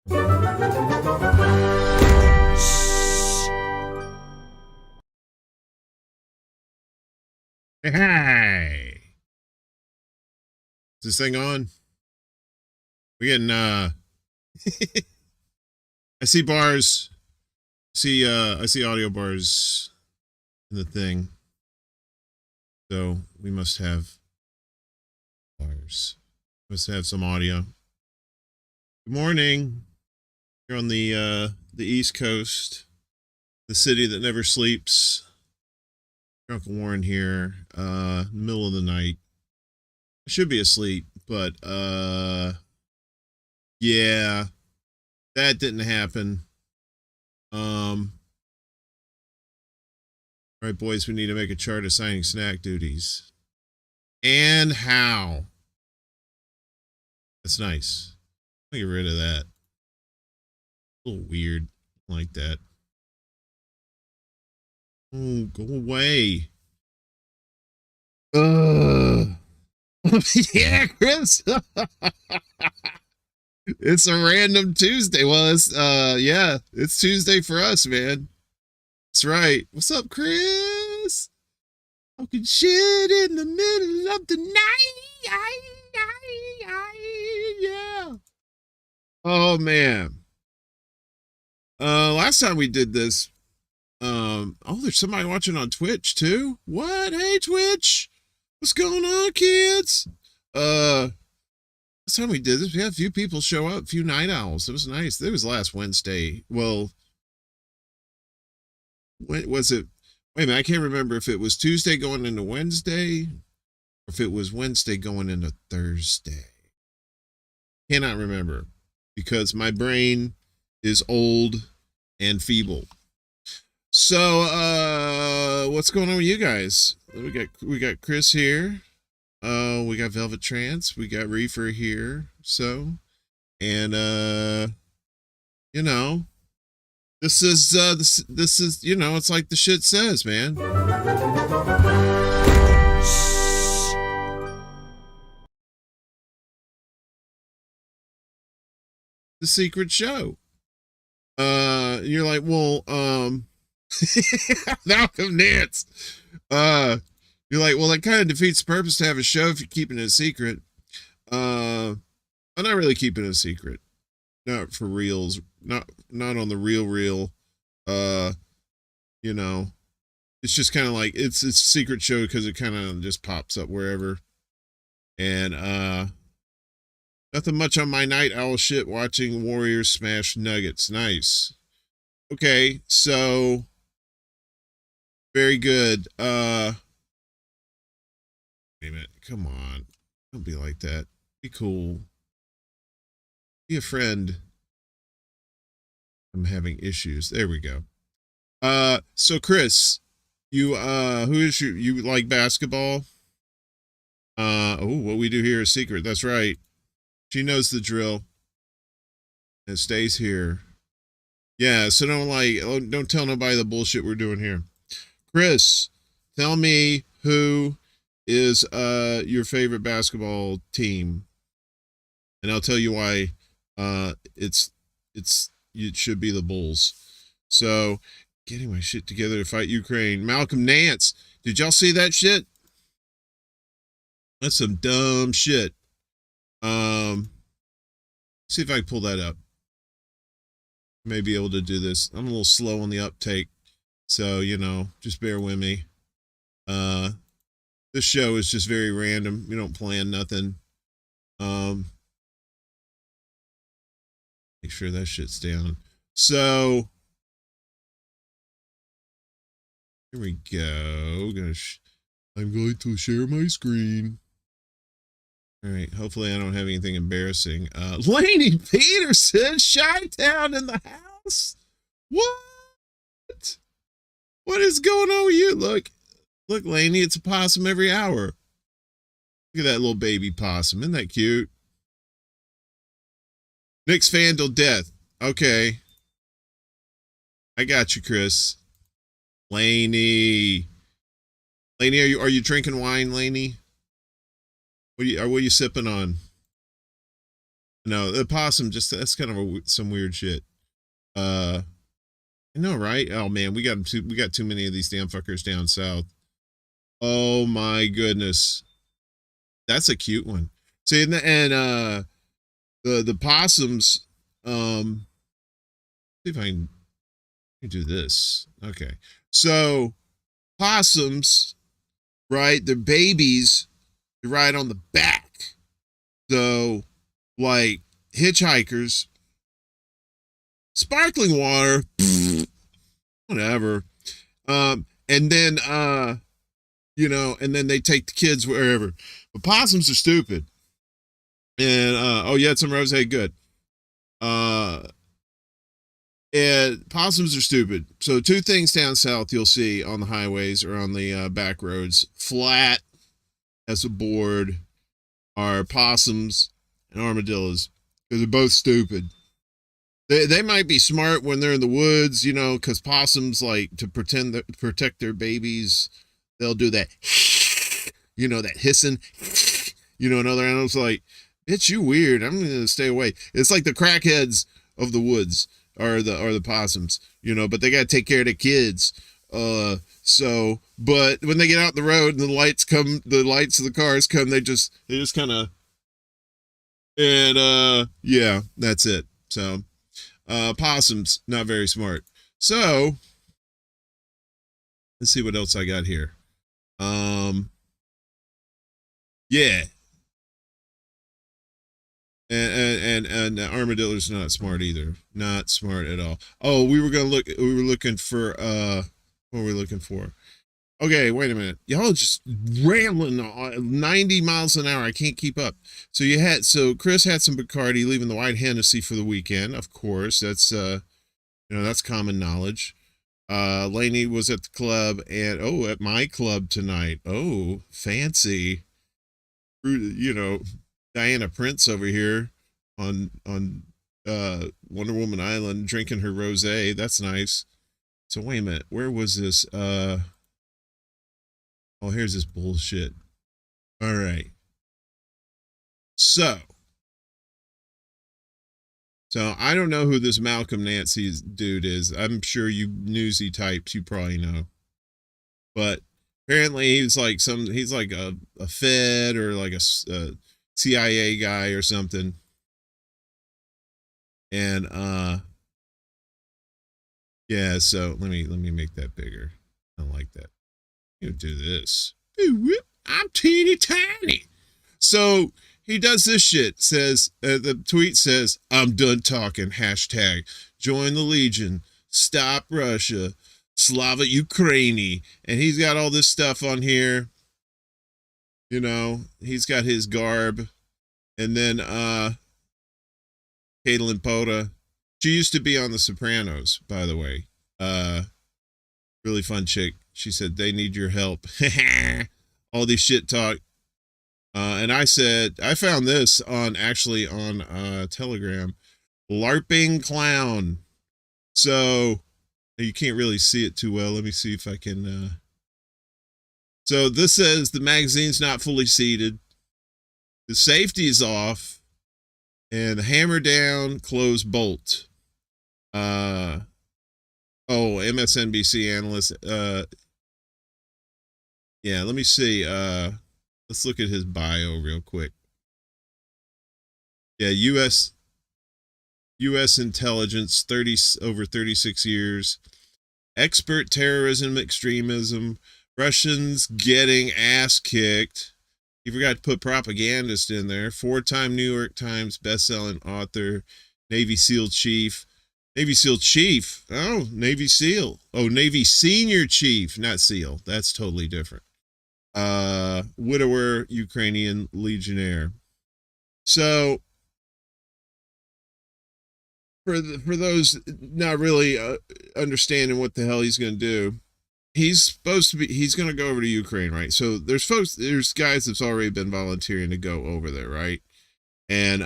Hey, is this thing on? We getting I see bars. I see audio bars in the thing. So we must have bars. Must have some audio. Good morning. Here on the East Coast, the city that never sleeps. Uncle Warren here, middle of the night. I should be asleep, but yeah, that didn't happen. All right, boys, we need to make a chart assigning snack duties. And how? That's nice. I'll get rid of that. A little weird like that. Oh, go away. Yeah, Chris. It's a random Tuesday. Well, it's yeah, it's Tuesday for us, man. That's right. What's up, Chris? Talking shit in the middle of the night. Yeah. Oh man. Last time we did this, oh, there's somebody watching on Twitch too. What? Hey, Twitch. What's going on, kids? Last time we did this, we had a few people show up, a few night owls. It was nice. It was last Wednesday. Well, when was it? Wait a minute, I can't remember if it was Tuesday going into Wednesday, or if it was Wednesday going into Thursday. Cannot remember because my brain is old and feeble. So, what's going on with you guys? We got Chris here. We got Velvet Trance. We got Reefer here. So, and you know, this is it's like the shit says, man. The secret show. You're like, well, Malcolm Nance. You're like, well, that kind of defeats the purpose to have a show if you're keeping it a secret. I'm not really keeping it a secret. Not for reals. Not on the real. It's just kind of like it's a secret show because it kind of just pops up wherever. And nothing much on my night owl shit watching Warriors smash Nuggets. Nice. Okay, so very good. Wait a minute. Come on. Don't be like that. Be cool. Be a friend. I'm having issues. There we go. So Chris, you you like basketball? What we do here is secret. That's right. She knows the drill. It stays here. Yeah, so don't tell nobody the bullshit we're doing here. Chris, tell me who is your favorite basketball team, and I'll tell you why. It should be the Bulls. So, getting my shit together to fight Ukraine. Malcolm Nance, did y'all see that shit? That's some dumb shit. See if I can pull that up. May be able to do this. I'm a little slow on the uptake, so just bear with me. This show is just very random. We don't plan nothing. Make sure that shit's down. So here we go. I'm going to share my screen. All right. Hopefully I don't have anything embarrassing. Lainey Peterson, Chi-Town in the house. What? What is going on with you? Look, Lainey, it's a possum every hour. Look at that little baby possum. Isn't that cute? Knicks fan till death. Okay. I got you, Chris. Lainey, are you drinking wine, Lainey? What are you sipping on? No, the possum just that's kind of some weird shit. You know, right? Oh man, we got too many of these damn fuckers down south. Oh my goodness, that's a cute one. See, the possums. See if I can do this. Okay, so possums, right? They're babies. They ride on the back. So, like hitchhikers, sparkling water, whatever. And then and then they take the kids wherever. But possums are stupid. And oh, you had some rose. Hey, good. And possums are stupid. So two things down south you'll see on the highways or on the back roads, flat as a board, are possums and armadillos because they're both stupid. They might be smart when they're in the woods, because possums like to protect their babies. They'll do that, that hissing, and other animals like, bitch, you weird. I'm gonna stay away. It's like the crackheads of the woods are the possums, but they gotta take care of the kids. But when they get out the road and the lights of the cars come, they just kind of, and yeah, that's it. So, possums not very smart. So, let's see what else I got here. Yeah. And armadillo's not smart either. Not smart at all. Oh, we were looking for what were we looking for? Okay, wait a minute. Y'all just rambling 90 miles an hour. I can't keep up. So Chris had some Bacardi, leaving the White Hennessy for the weekend. Of course, that's that's common knowledge. Lainey was at the club and at my club tonight. Oh, fancy. Diana Prince over here on Wonder Woman Island drinking her rosé. That's nice. So wait a minute, where was this? Oh, here's this bullshit. All right. So I don't know who this Malcolm Nancy's dude is. I'm sure you newsy types, you probably know. But apparently he's like a Fed or like a CIA guy or something. And yeah, so let me make that bigger. I don't like that. You do this. I'm teeny tiny. So he does this shit. Says the tweet says, "I'm done talking." Hashtag join the Legion. Stop Russia. Slava Ukraini. And he's got all this stuff on here. He's got his garb. And then Caitlin Poda. She used to be on The Sopranos, by the way. Really fun chick. She said, they need your help. All these shit talk. And I said, I found this on Telegram. LARPing clown. So you can't really see it too well. Let me see if I can. So this says the magazine's not fully seated. The safety's off. And the hammer down, close bolt. MSNBC analyst. Yeah, let me see. Let's look at his bio real quick. Yeah, U.S. intelligence, over 36 years. Expert terrorism, extremism. Russians getting ass kicked. He forgot to put propagandist in there. 4-time New York Times bestselling author. Navy SEAL chief. Navy SEAL chief. Oh, Navy SEAL. Oh, Navy senior chief, not SEAL. That's totally different. Widower, Ukrainian legionnaire. So, for those not really understanding what the hell he's going to do, he's going to go over to Ukraine, right? So there's guys that's already been volunteering to go over there, right? And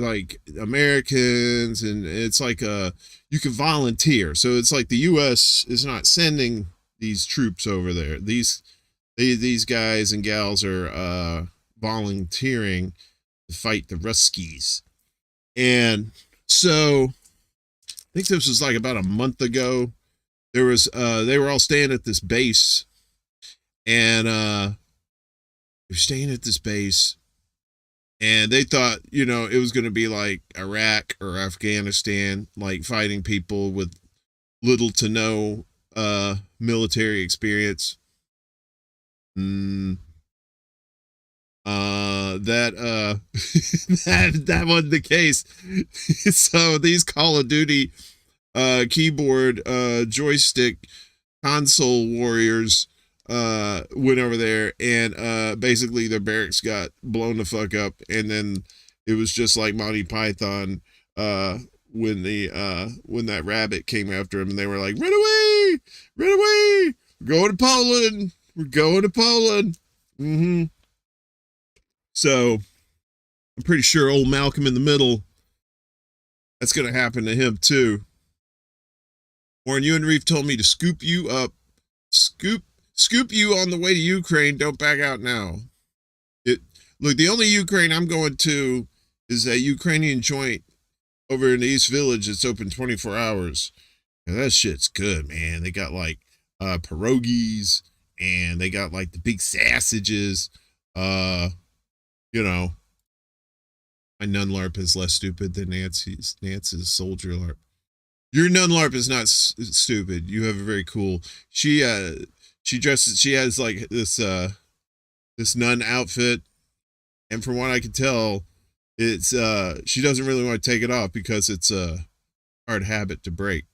like Americans, and it's like you can volunteer. So it's like the US is not sending these troops over there. These guys and gals are volunteering to fight the Ruskies. And so I think this was like about a month ago. There was they were all staying at this base, and they were staying at this base, and they thought, you know, it was going to be like Iraq or Afghanistan, like fighting people with little to no military experience. That that wasn't the case. So these Call of Duty keyboard joystick console warriors went over there, and basically their barracks got blown the fuck up, and then it was just like Monty Python when that rabbit came after him, and they were like, run away, run away, we're going to Poland, we're going to Poland. So I'm pretty sure old Malcolm in the Middle, that's gonna happen to him too. Warren, you and Reef told me to scoop you up, scoop you on the way to Ukraine. Don't back out now. Look, the only Ukraine I'm going to is that Ukrainian joint over in the East Village. It's open 24 hours. And that shit's good, man. They got like pierogies, and they got like the big sausages. You know, my nun LARP is less stupid than Nancy's soldier LARP. Your nun LARP is not stupid. You have a very cool. She dresses. She has like this nun outfit, and from what I can tell, it's she doesn't really want to take it off because it's a hard habit to break.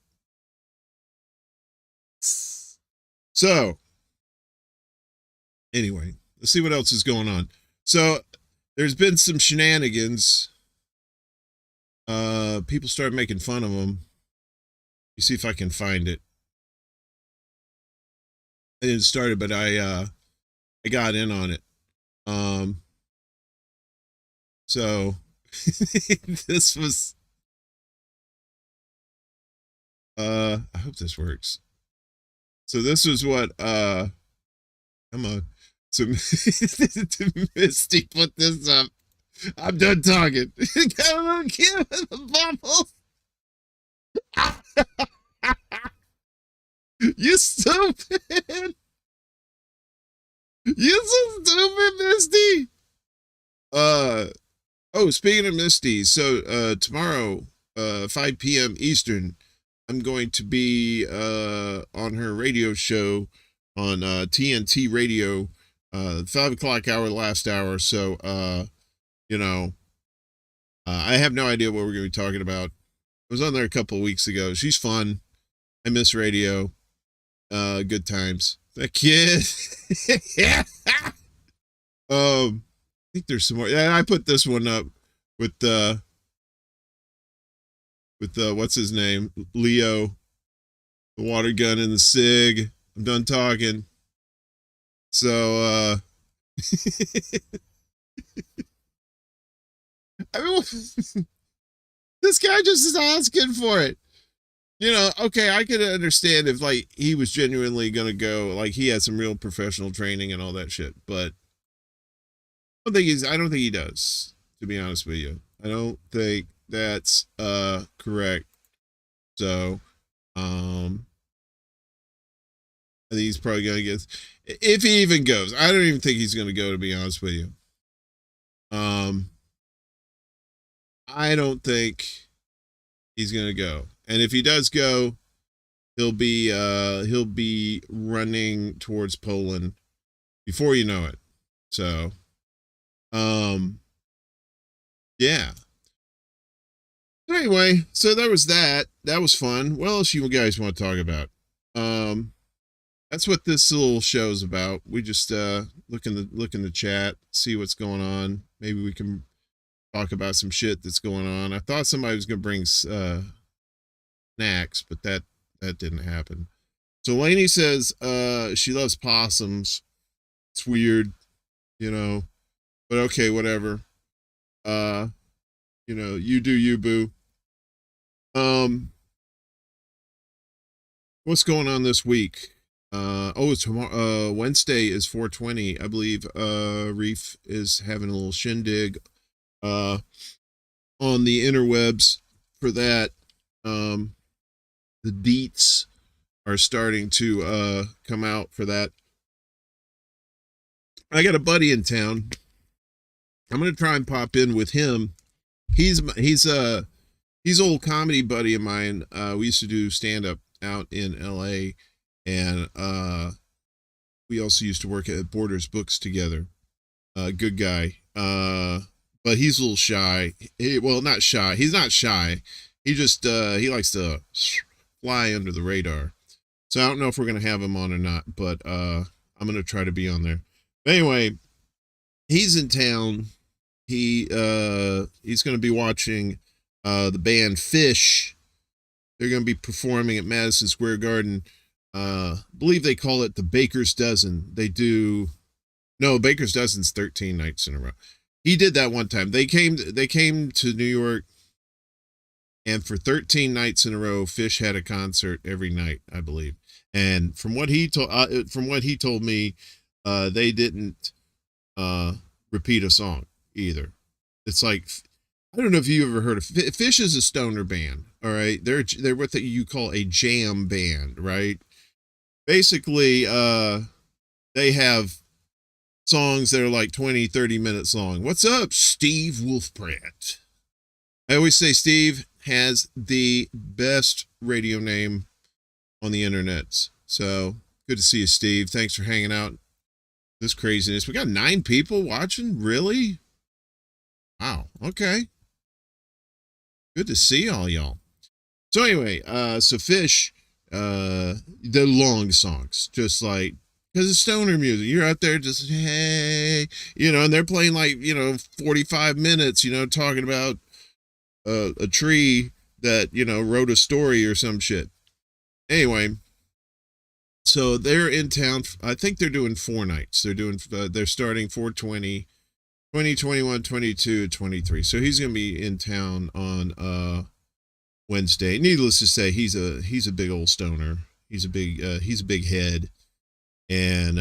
So anyway, let's see what else is going on. So there's been some shenanigans. People started making fun of them. You see if I can find it. I didn't start it, but I got in on it. So this was I hope this works. So this was what come on. So Misty put this up. I'm done talking. Got a little kid with the bubbles. You stupid. You so stupid, Misty. Oh, speaking of Misty, so tomorrow, 5 p.m. Eastern, I'm going to be on her radio show on TNT Radio, 5 o'clock hour, last hour. So you know, I have no idea what we're going to be talking about. I was on there a couple of weeks ago. She's fun. I miss radio. Good times. That kid. Yeah. I think there's some more. Yeah, I put this one up with what's his name? Leo. The water gun and the cig. I'm done talking. So I mean, this guy just is asking for it. You know, okay, I could understand if like he was genuinely gonna go, like he had some real professional training and all that shit, but I don't think he does, to be honest with you. I don't think that's correct. So I think he's probably gonna get, if he even goes. I don't even think he's gonna go, to be honest with you. I don't think he's gonna go. And if he does go, he'll be running towards Poland before you know it. So yeah. Anyway, so there was that. That was fun. What else you guys want to talk about? That's what this little show's about. We just look in the chat, see what's going on. Maybe we can talk about some shit that's going on. I thought somebody was gonna bring snacks, but that didn't happen. So Lainey says she loves possums. It's weird, you know, but okay, whatever. You know, you do you, boo. What's going on this week? Oh, tomorrow, Wednesday is 420. I believe, Reef is having a little shindig, uh, on the interwebs for that. Um, the deets are starting to, come out for that. I got a buddy in town. I'm going to try and pop in with him. He's an old comedy buddy of mine. We used to do stand up out in LA, and we also used to work at Borders Books together. Good guy. But he's a little shy. Well, not shy. He's not shy. He just he likes to fly under the radar. So I don't know if we're gonna have him on or not, but I'm gonna try to be on there. But anyway, he's in town. He's gonna be watching the band Fish. They're gonna be performing at Madison Square Garden. Believe they call it the Baker's Dozen. They do no, Baker's Dozen's 13 nights in a row. He did that one time. They came to New York, and for 13 nights in a row, Fish had a concert every night, I believe. And from what he told me, they didn't repeat a song either. It's like, I don't know if you ever heard of Fish is a stoner band. All right, they're what you call a jam band, right? Basically, they have songs that are like 20, 30 minutes long. What's up, Steve Wolfbrandt? I always say Steve has the best radio name on the internet. So good to see you, Steve. Thanks for hanging out. This craziness. We got 9 people watching. Really? Wow. Okay. Good to see all y'all. So anyway, so Fish, the long songs, just like, because it's stoner music. You're out there just, hey, and they're playing like, 45 minutes, talking about a tree that, wrote a story or some shit. Anyway, so they're in town. I think they're doing 4 nights. They're starting 420, 20, 21, 22, 23. So he's going to be in town on Wednesday. Needless to say, he's a big old stoner. He's a big head. And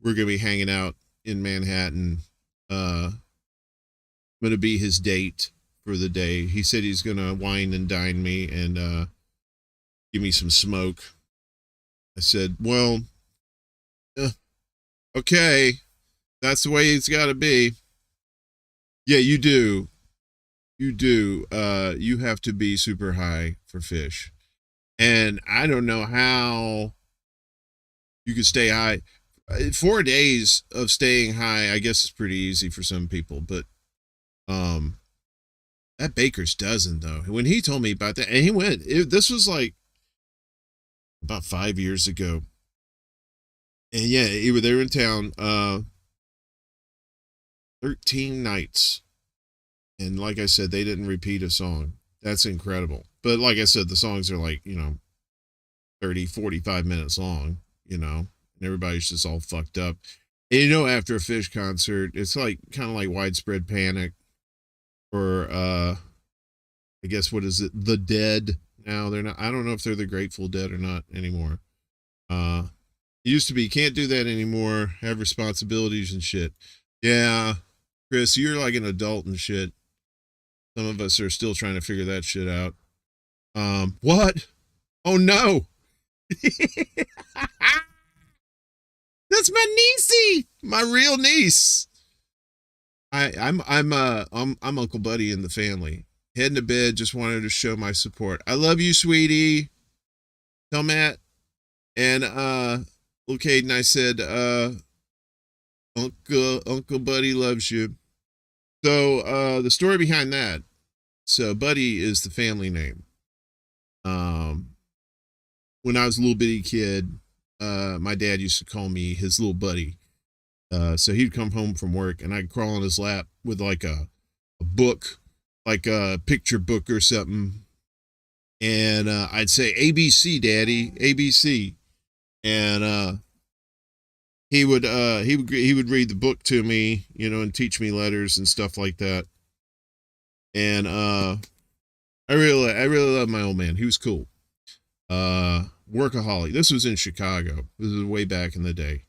we're gonna be hanging out in Manhattan. I'm gonna be his date for the day. He said he's gonna wine and dine me and give me some smoke. I said, well, okay, that's the way it's got to be. Yeah, you do. You do. You have to be super high for Fish, and I don't know how you could stay high. 4 days of staying high, I guess, is pretty easy for some people, but that Baker's Dozen though. When he told me about that, and he went, this was like about 5 years ago, and yeah, they were in town 13 nights, and like I said, they didn't repeat a song. That's incredible. But like I said, the songs are like 30, 45 minutes long. And everybody's just all fucked up. And after a Fish concert, it's like kind of like Widespread Panic, or I guess, what is it? The Dead. Now they're not. I don't know if they're the Grateful Dead or not anymore. It used to be, can't do that anymore. Have responsibilities and shit. Yeah, Chris, you're like an adult and shit. Some of us are still trying to figure that shit out. What? Oh no. That's my niecey, my real niece. I'm Uncle Buddy in the family. Heading to bed, just wanted to show my support. I love you, sweetie. Tell Matt. And little Caden, I said, Uncle Buddy loves you. So the story behind that. So Buddy is the family name. When I was a little bitty kid, my dad used to call me his little buddy. So he'd come home from work and I'd crawl on his lap with like a book, like a picture book or something. And I'd say, ABC, Daddy, ABC. And he would read the book to me, and teach me letters and stuff like that. And I really love my old man. He was cool. workaholic. This was in Chicago. This was way back in the day.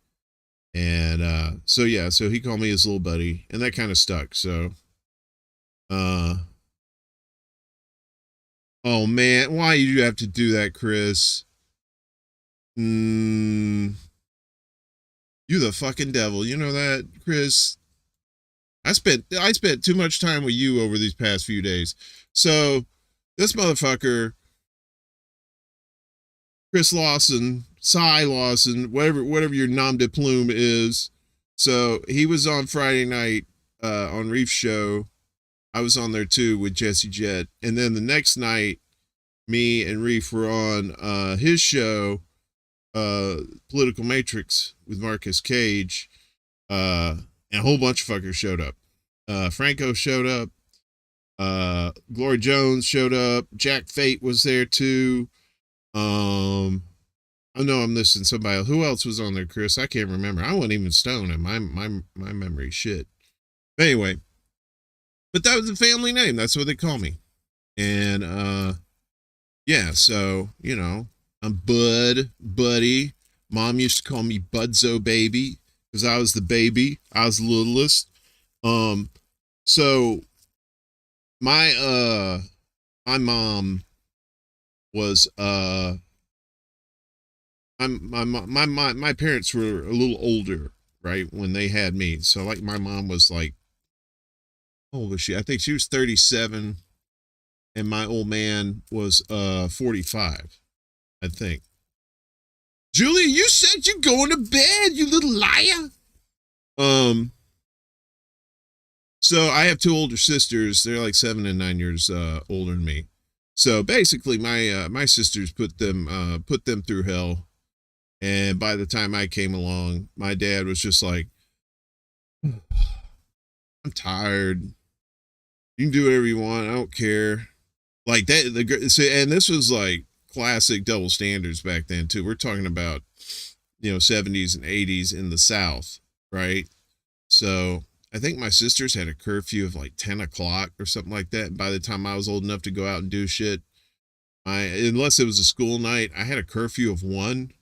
And so yeah, so he called me his little buddy, and that kind of stuck. So uh oh man, why do you have to do that, Chris? You the fucking devil. You know that, Chris? I spent too much time with you over these past few days. So this motherfucker, Chris Lawson, Cy Lawson, whatever your nom de plume is. So he was on Friday night on Reef's show. I was on there too with Jesse Jett. And then the next night, me and Reef were on his show, Political Matrix with Marcus Cage. And a whole bunch of fuckers showed up. Franco showed up. Glory Jones showed up. Jack Fate was there too. I know I'm missing somebody else. Who else was on there, Chris? I can't remember. I wasn't even stoned, and my memory shit. But anyway, but that was the family name. That's what they call me. And yeah, so you know, I'm Buddy. Mom used to call me Budzo Baby because I was the baby. I was the littlest. So my mom was my parents were a little older, right, when they had me. So like my mom was like, how old was she? I think she was 37, and my old man was 45, I think. Julia, you said you going to bed, you little liar. So I have two older sisters. They're like 7 and 9 years older than me. So basically, my sisters put them through hell. And by the time I came along, my dad was just like, "I'm tired. You can do whatever you want. I don't care." Like that. And this was like classic double standards back then too. We're talking about 70s and 80s in the South, right? So I think my sisters had a curfew of like 10 o'clock or something like that. And by the time I was old enough to go out and do shit, unless it was a school night, I had a curfew of 1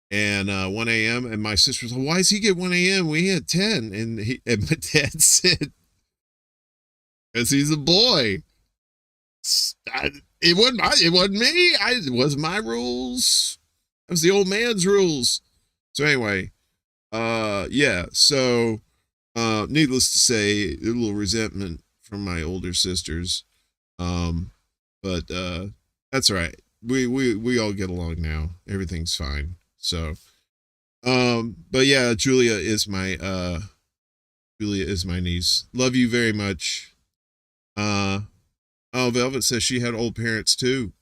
and 1 a.m. And my sister was like, "Why does he get 1 a.m.? We had 10." And my dad said, "Because he's a boy." It wasn't me. It wasn't my rules. It was the old man's rules. So anyway, yeah. So, needless to say, a little resentment from my older sisters. But that's all right. We all get along now. Everything's fine. So, but yeah, Julia is my niece. Love you very much. Oh, Velvet says she had old parents too.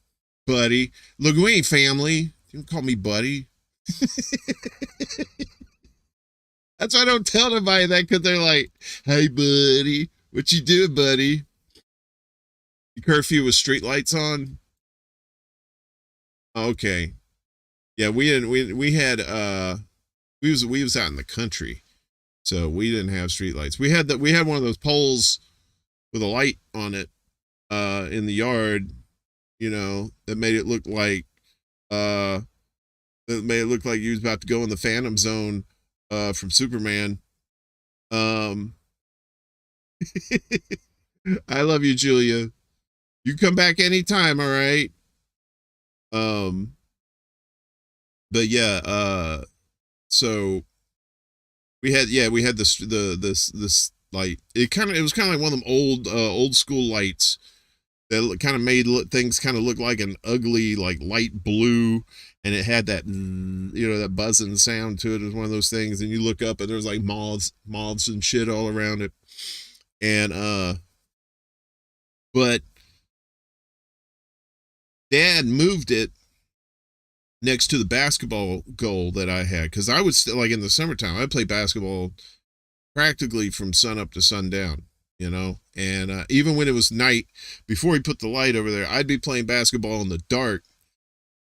Buddy. Look, we ain't family. You can call me Buddy. That's why I don't tell nobody that, because they're like, "Hey, buddy. What you doing, buddy?" Curfew with street lights on? Okay. Yeah, we was out in the country. So we didn't have street lights. We had one of those poles with a light on it in the yard, that made it look like you was about to go in the Phantom Zone from Superman. I love you, Julia. You come back anytime, all right? But yeah, so we had this light. It was kind of like one of them old school lights that kind of made things kind of look like an ugly, like light blue, and it had that that buzzing sound to it. It was one of those things, and you look up and there's like moths and shit all around it. And but Dad moved it next to the basketball goal that I had, because I would like in the summertime I'd play basketball practically from sun up to sundown, and even when it was night, before he put the light over there, I'd be playing basketball in the dark,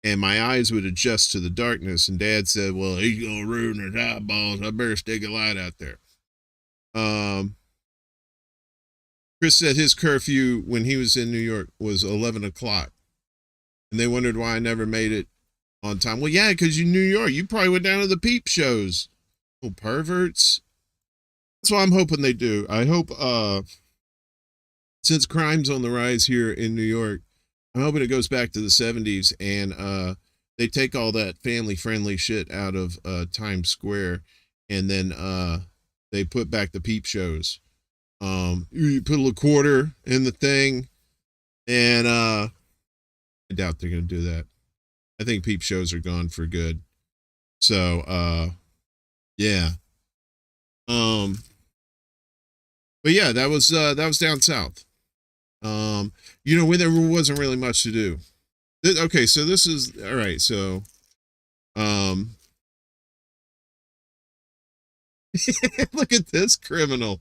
and my eyes would adjust to the darkness. And Dad said, "Well, he's gonna ruin his eyeballs. I better stick a light out there." Chris said his curfew when he was in New York was 11 o'clock, and they wondered why I never made it on time. Well, yeah, because you New York, you probably went down to the peep shows. Little perverts. That's what I'm hoping they do. I hope since crime's on the rise here in New York, I'm hoping it goes back to the 70s and they take all that family friendly shit out of Times Square and then they put back the peep shows. You put a little quarter in the thing and I doubt they're going to do that. I think peep shows are gone for good. So yeah. Um but yeah, that was down south. When there wasn't really much to do. Okay, so this is all right. So, um, look at this criminal.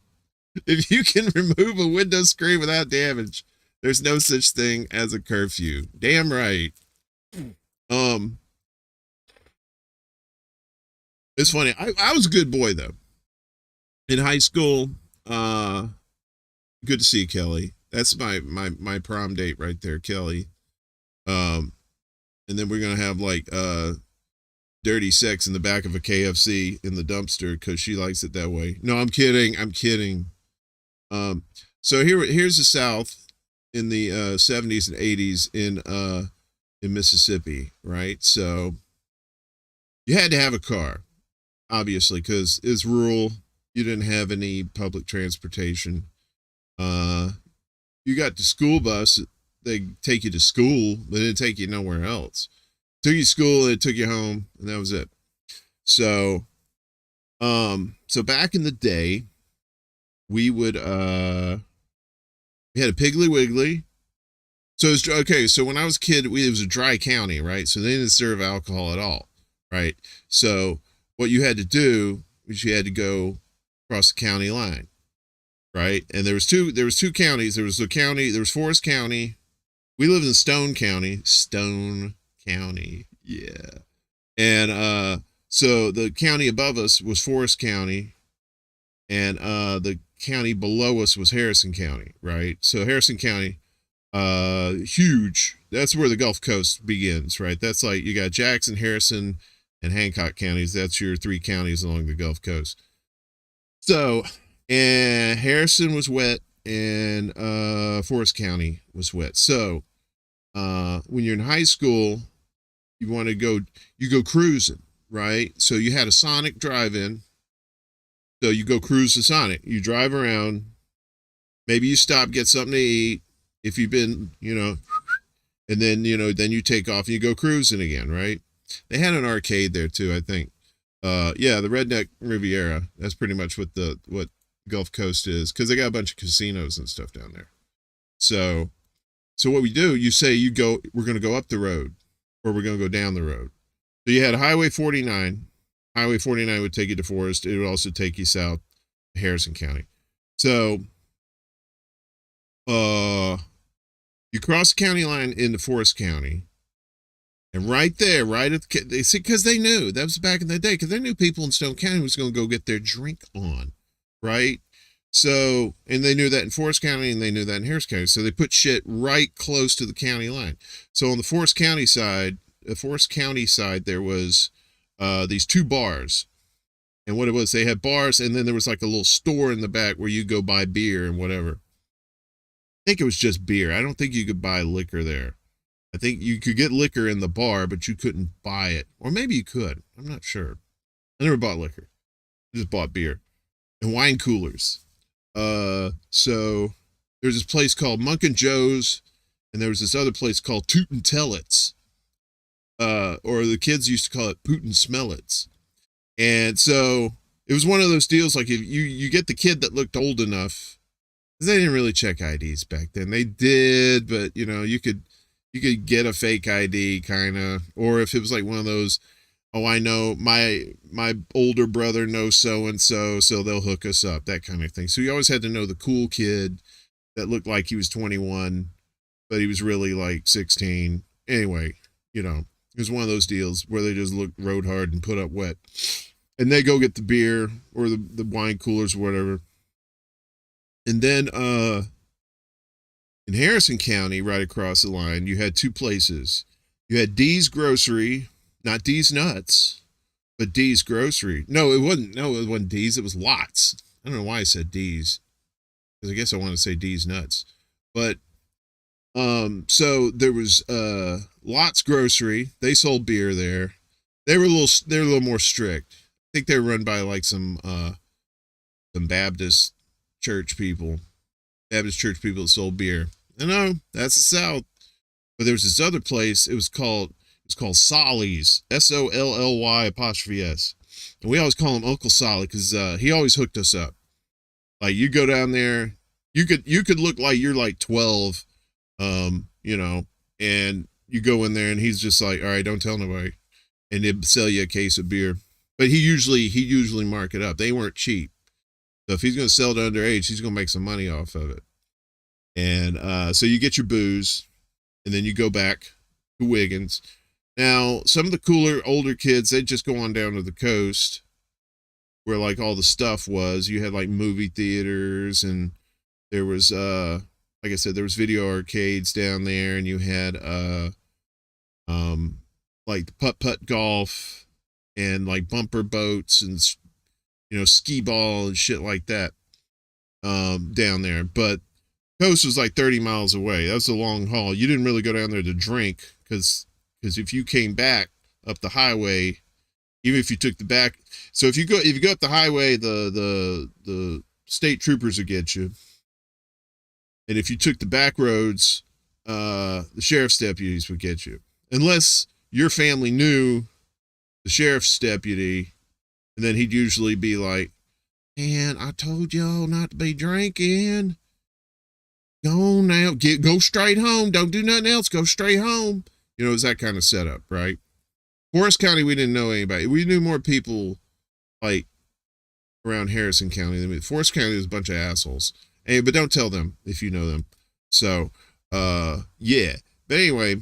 If you can remove a window screen without damage, there's no such thing as a curfew. Damn right. Um, it's funny. I was a good boy though. In high school, good to see you, Kelly. That's my prom date right there, Kelly. Um, and then we're gonna have like dirty sex in the back of a KFC in the dumpster because she likes it that way. No, I'm kidding. I'm kidding. So here's the South in the 70s and 80s in Mississippi, right? So you had to have a car, obviously, because it's rural. You didn't have any public transportation. You got the school bus. They take you to school, but they didn't take you nowhere else. Took you to school, it took you home, and that was it. So, so back in the day, we would we had a Piggly Wiggly. So it's okay. So when I was a kid, it was a dry county, right? So they didn't serve alcohol at all, right? So what you had to do was you had to go across the county line, right? And there was two counties. There was Forest County. We lived in Stone County. Stone County. Yeah. And so the county above us was Forest County and the county below us was Harrison County, right? So Harrison County, huge. That's where the Gulf Coast begins, right? That's like you got Jackson, Harrison, and Hancock counties. That's your three counties along the Gulf Coast. So, and Harrison was wet and Forest County was wet. So, when you're in high school, you go cruising, right? So you had a Sonic drive-in. So you go cruise the Sonic. You drive around. Maybe you stop, get something to eat. If you've been, and then, then you take off and you go cruising again, right? They had an arcade there too, I think. Yeah, the Redneck Riviera. That's pretty much what Gulf Coast is because they got a bunch of casinos and stuff down there. So what we do, you say we're going to go up the road or we're going to go down the road. So you had Highway 49. Highway 49 would take you to Forest. It would also take you south to Harrison County. So, you cross the county line into Forest County. And right there, they see, because they knew that was back in the day, because they knew people in Stone County was going to go get their drink on, right? So, and they knew that in Forest County and they knew that in Harris County. So they put shit right close to the county line. So on the Forest County side, there was these two bars. And what it was, they had bars and then there was like a little store in the back where you go buy beer and whatever. I think it was just beer. I don't think you could buy liquor there. I think you could get liquor in the bar, but you couldn't buy it. Or maybe you could. I'm not sure. I never bought liquor. I just bought beer and wine coolers. So there's this place called Monk and Joe's, and there was this other place called Toot and Tellits. Or the kids used to call it Poot and Smellits. And so it was one of those deals like if you get the kid that looked old enough, because they didn't really check IDs back then. They did, but you could get a fake ID kind of, or if it was like one of those, oh, I know my older brother knows so and so they'll hook us up, that kind of thing. So you always had to know the cool kid that looked like he was 21, but he was really like 16. Anyway, it was one of those deals where they just looked rode hard and put up wet. And they go get the beer or the wine coolers or whatever. And then in Harrison County, right across the line, you had two places. You had D's Grocery, Not D's Nuts, but D's Grocery. No, it wasn't. No, it wasn't D's. It was Lots. I don't know why I said D's, because I guess I want to say D's Nuts. But so there was Lots Grocery. They sold beer there. They're a little more strict. I think they were run by like some Baptist church people. Baptist church people that sold beer. I know, that's the South. But there was this other place, it was called Solly's. SOLLY''S. And we always call him Uncle Solly because he always hooked us up. Like you go down there, you could look like you're like 12, you know, and you go in there and he's just like, all right, don't tell nobody. And he'd sell you a case of beer. But he usually mark it up. They weren't cheap. So if he's gonna sell to underage, he's gonna make some money off of it. And so you get your booze, and then you go back to Wiggins. Now, some of the cooler older kids, they just go on down to the coast where like all the stuff was. You had like movie theaters, and there was like I said, there was video arcades down there, and you had like the putt golf and like bumper boats and skee ball and shit like that down there. But coast was like 30 miles away. That was a long haul. You didn't really go down there to drink because if you came back up the highway, even if you took the back, so if you go up the highway, the state troopers would get you, and if you took the back roads, the sheriff's deputies would get you, unless your family knew the sheriff's deputy, and then he'd usually be like, "Man, I told y'all not to be drinking. Go now, go straight home. Don't do nothing else. Go straight home." It was that kind of setup, right? Forest County, we didn't know anybody. We knew more people like around Harrison County than Forest County was a bunch of assholes. Hey, but don't tell them if you know them. So, yeah. But anyway,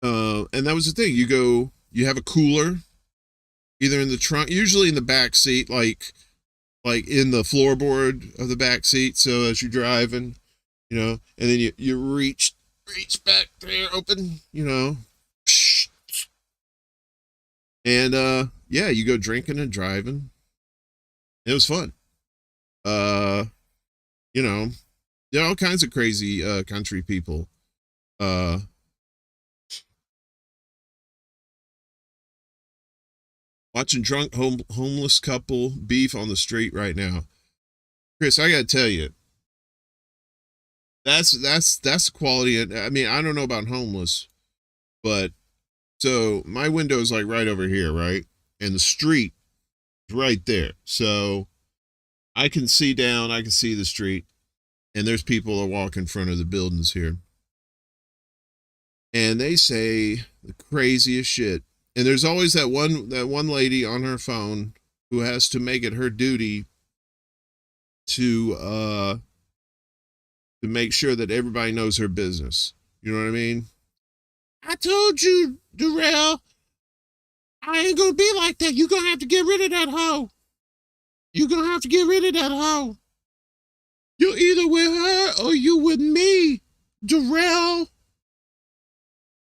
and that was the thing. You have a cooler, either in the trunk, usually in the back seat, like in the floorboard of the back seat. So as you're driving, and then you reach back there, open, and yeah, you go drinking and driving. It was fun. There are all kinds of crazy country people. Watching drunk homeless couple beef on the street right now. Chris, I gotta tell you, that's quality. I mean, I don't know about homeless, but so my window is like right over here, right, and the street is right there. So I can see down, I can see the street, and there's people that walk in front of the buildings here, and they say the craziest shit. And there's always that one lady on her phone who has to make it her duty to make sure that everybody knows her business. You know what I mean? I told you, Darrell, I ain't gonna be like that. You're gonna have to get rid of that hoe. You're gonna have to get rid of that hoe. You're either with her or you with me, Darrell.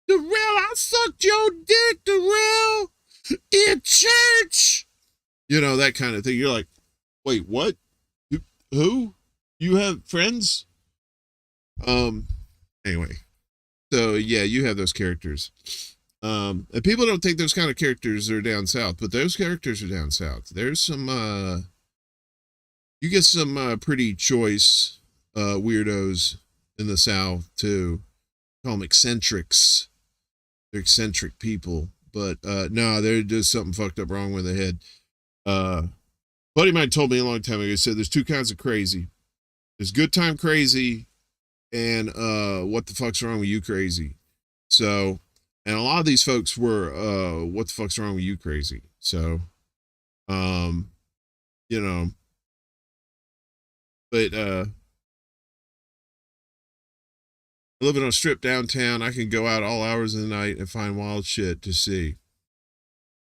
Darrell, I sucked your dick, Darrell, in church. That kind of thing. You're like, wait, what? Who? You have friends? Anyway. So, yeah, you have those characters. And people don't think those kind of characters are down south, but those characters are down south. There's some, you get some pretty choice weirdos in the South, too. Call them eccentrics. They're eccentric people, but no, there's just something fucked up wrong with the head. Buddy of mine told me a long time ago, he said there's two kinds of crazy. There's good time crazy and what the fuck's wrong with you crazy. So, and a lot of these folks were what the fuck's wrong with you crazy. So, but living on a strip downtown, I can go out all hours of the night and find wild shit to see.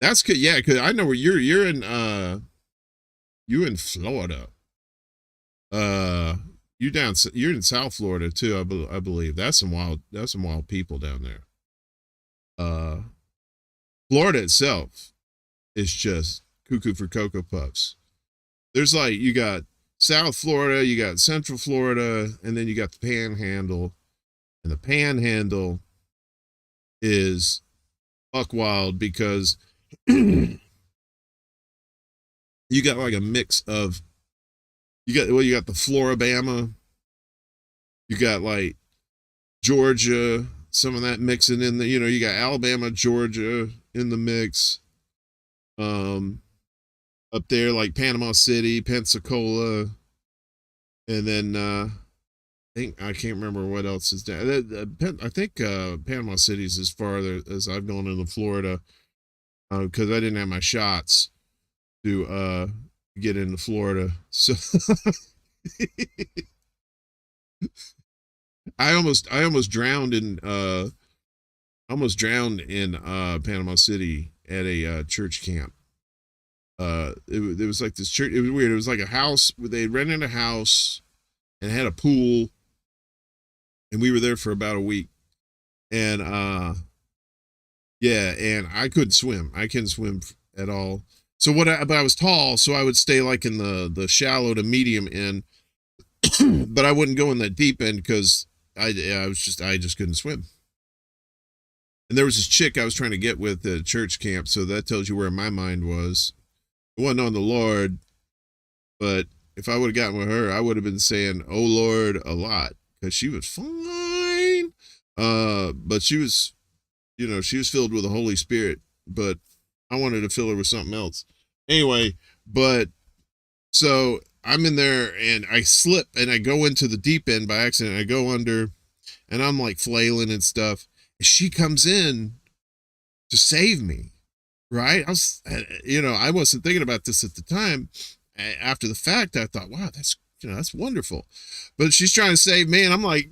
That's good. Yeah, because I know where you're in Florida. You're in South Florida too, I believe. That's some wild people down there. Florida itself is just cuckoo for Cocoa Puffs. There's like, you got South Florida, you got Central Florida, and then you got the Panhandle. And the Panhandle is buck wild because you got like a mix of, you got the Floribama, you got like Georgia, some of that mixing in the, you got Alabama, Georgia in the mix. Up there like Panama City, Pensacola, and then I can't remember what else is down. I think Panama City is as far as I've gone into Florida because I didn't have my shots to get into Florida. So I almost drowned in Panama City at a church camp. It was like this church. It was weird. It was like a house. They rented a house and had a pool, and we were there for about a week. And yeah, and I couldn't swim. I couldn't swim at all. So but I was tall, so I would stay like in the shallow to medium end, but I wouldn't go in that deep end because I just couldn't swim. And there was this chick I was trying to get with at church camp, so that tells you where my mind was. It wasn't on the Lord, but if I would have gotten with her, I would have been saying, "Oh Lord," a lot because she was fine. But she was, she was filled with the Holy Spirit, but I wanted to fill her with something else. Anyway, but so I'm in there and I slip and I go into the deep end by accident. I go under and I'm like flailing and stuff. And she comes in to save me. Right? I wasn't thinking about this at the time. After the fact, I thought, wow, that's wonderful. But she's trying to save me, and I'm like,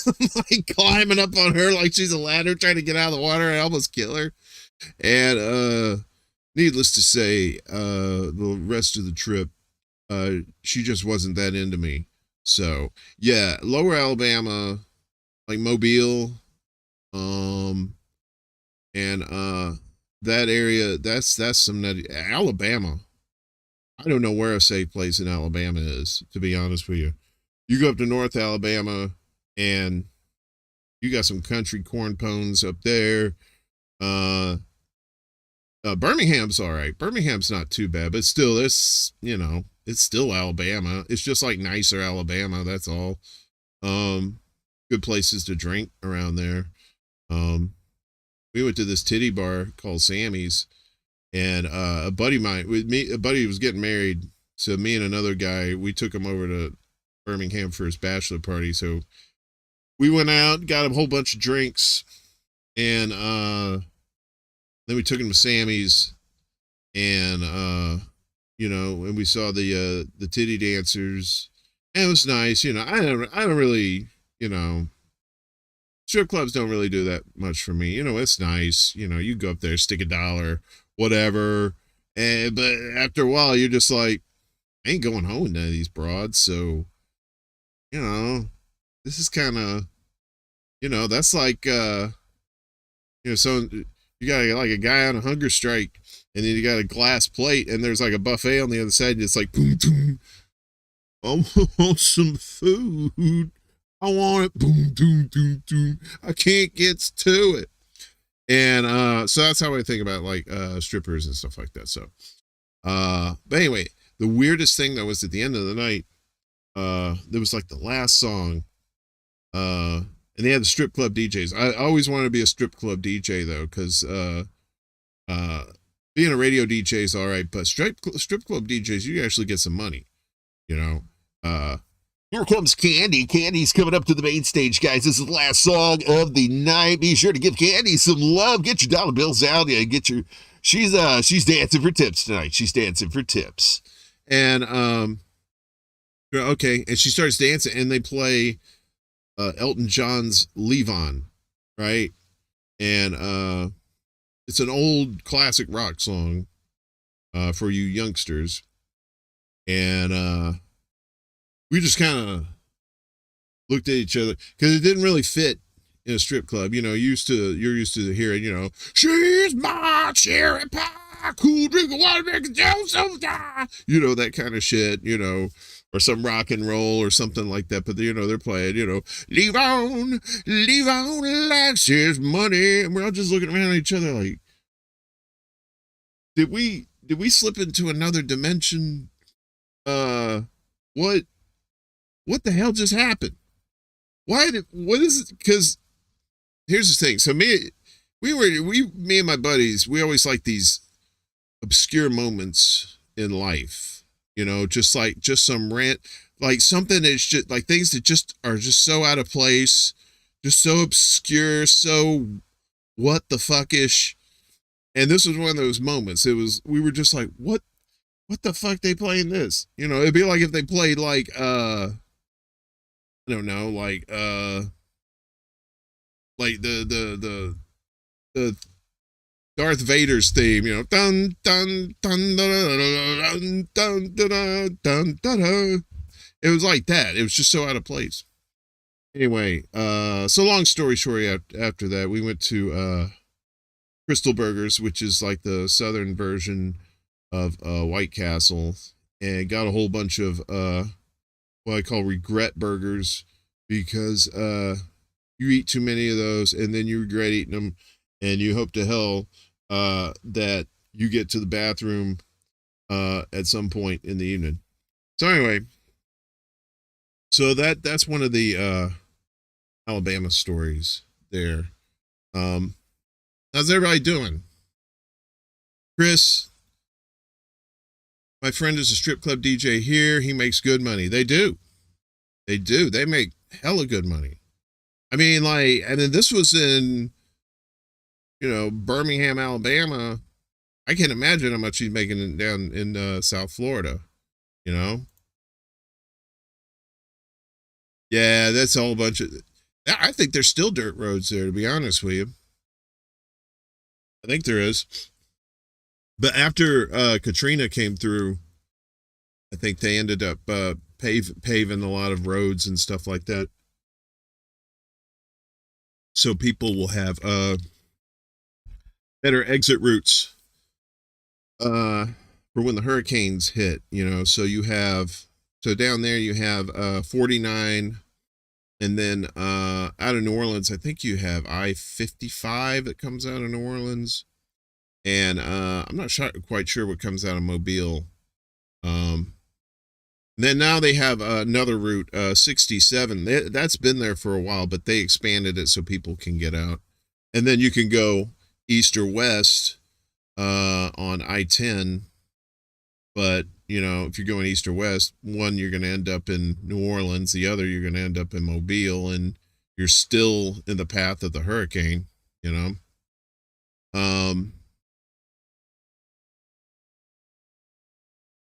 I'm like climbing up on her like she's a ladder, trying to get out of the water. I almost kill her. And needless to say, the rest of the trip, she just wasn't that into me. So yeah, Lower Alabama, like Mobile, and that area, that's some nutty. Alabama. I don't know where a safe place in Alabama is, to be honest with you. You go up to North Alabama and you got some country corn pones up there. Birmingham's all right. Birmingham's not too bad, but still, it's still Alabama. It's just like nicer Alabama. That's all. Good places to drink around there. We went to this titty bar called Sammy's, and a buddy was getting married, so me and another guy, we took him over to Birmingham for his bachelor party. So we went out, got a whole bunch of drinks, and then we took him to Sammy's, and and we saw the titty dancers, and it was nice. I don't really, strip clubs don't really do that much for me. It's nice. You go up there, stick $1, whatever. But after a while, you're just like, I ain't going home with none of these broads. So, this is kind of, that's like, so you got like a guy on a hunger strike, and then you got a glass plate, and there's like a buffet on the other side, and it's like, boom, boom, I want some food. I want it. Boom, boom, boom, boom. I can't get to it. And so that's how I think about like strippers and stuff like that. So but anyway, the weirdest thing that was at the end of the night, there was like the last song, and they had the strip club DJs. I always wanted to be a strip club DJ though, because being a radio DJ is all right, but strip club DJs, you actually get some money. Here comes Candy. Candy's coming up to the main stage, guys. This is the last song of the night. Be sure to give Candy some love. Get your dollar bills out. Yeah, she's dancing for tips tonight. She's dancing for tips. And okay, and she starts dancing, and they play Elton John's Leave On, right? And it's an old classic rock song for you youngsters. And we just kind of looked at each other because it didn't really fit in a strip club, you're used to hearing, she's my cherry pie, cool drink of water, make it so die. That kind of shit, or some rock and roll or something like that. But they're playing, leave on like she's money. And we're all just looking around at each other like, did we slip into another dimension? What the hell just happened? What is it? Because here's the thing. So me and my buddies, we always like these obscure moments in life, just some rant, like something that's just like things that just are just so out of place, just so obscure, so what the fuckish. And this was one of those moments. We were just like, what the fuck they playing this? It'd be like if they played like, I don't know, like the Darth Vader's theme, dun dun dun dun dun dun dun dun dun. It was like that. It was just so out of place. Anyway, so long story short, after that, we went to Crystal Burgers, which is like the southern version of White Castle, and got a whole bunch of what I call regret burgers, because you eat too many of those and then you regret eating them, and you hope to hell that you get to the bathroom at some point in the evening. So anyway, so that's one of the Alabama stories there. How's everybody doing? Chris, my friend is a strip club DJ here. He makes good money. They do. They make hella good money. I mean, this was in, Birmingham, Alabama. I can't imagine how much he's making down in South Florida, Yeah, that's a whole bunch of, I think there's still dirt roads there, to be honest with you. I think there is. But after Katrina came through, I think they ended up paving a lot of roads and stuff like that. So people will have better exit routes for when the hurricanes hit, so down there you have 49, and then out of New Orleans, I think you have I-55 that comes out of New Orleans, and I'm not quite sure what comes out of Mobile. Then now they have another route, 67. That's been there for a while, but they expanded it so people can get out. And then you can go east or west on I-10. But, if you're going east or west, one, you're going to end up in New Orleans. The other, you're going to end up in Mobile. And you're still in the path of the hurricane,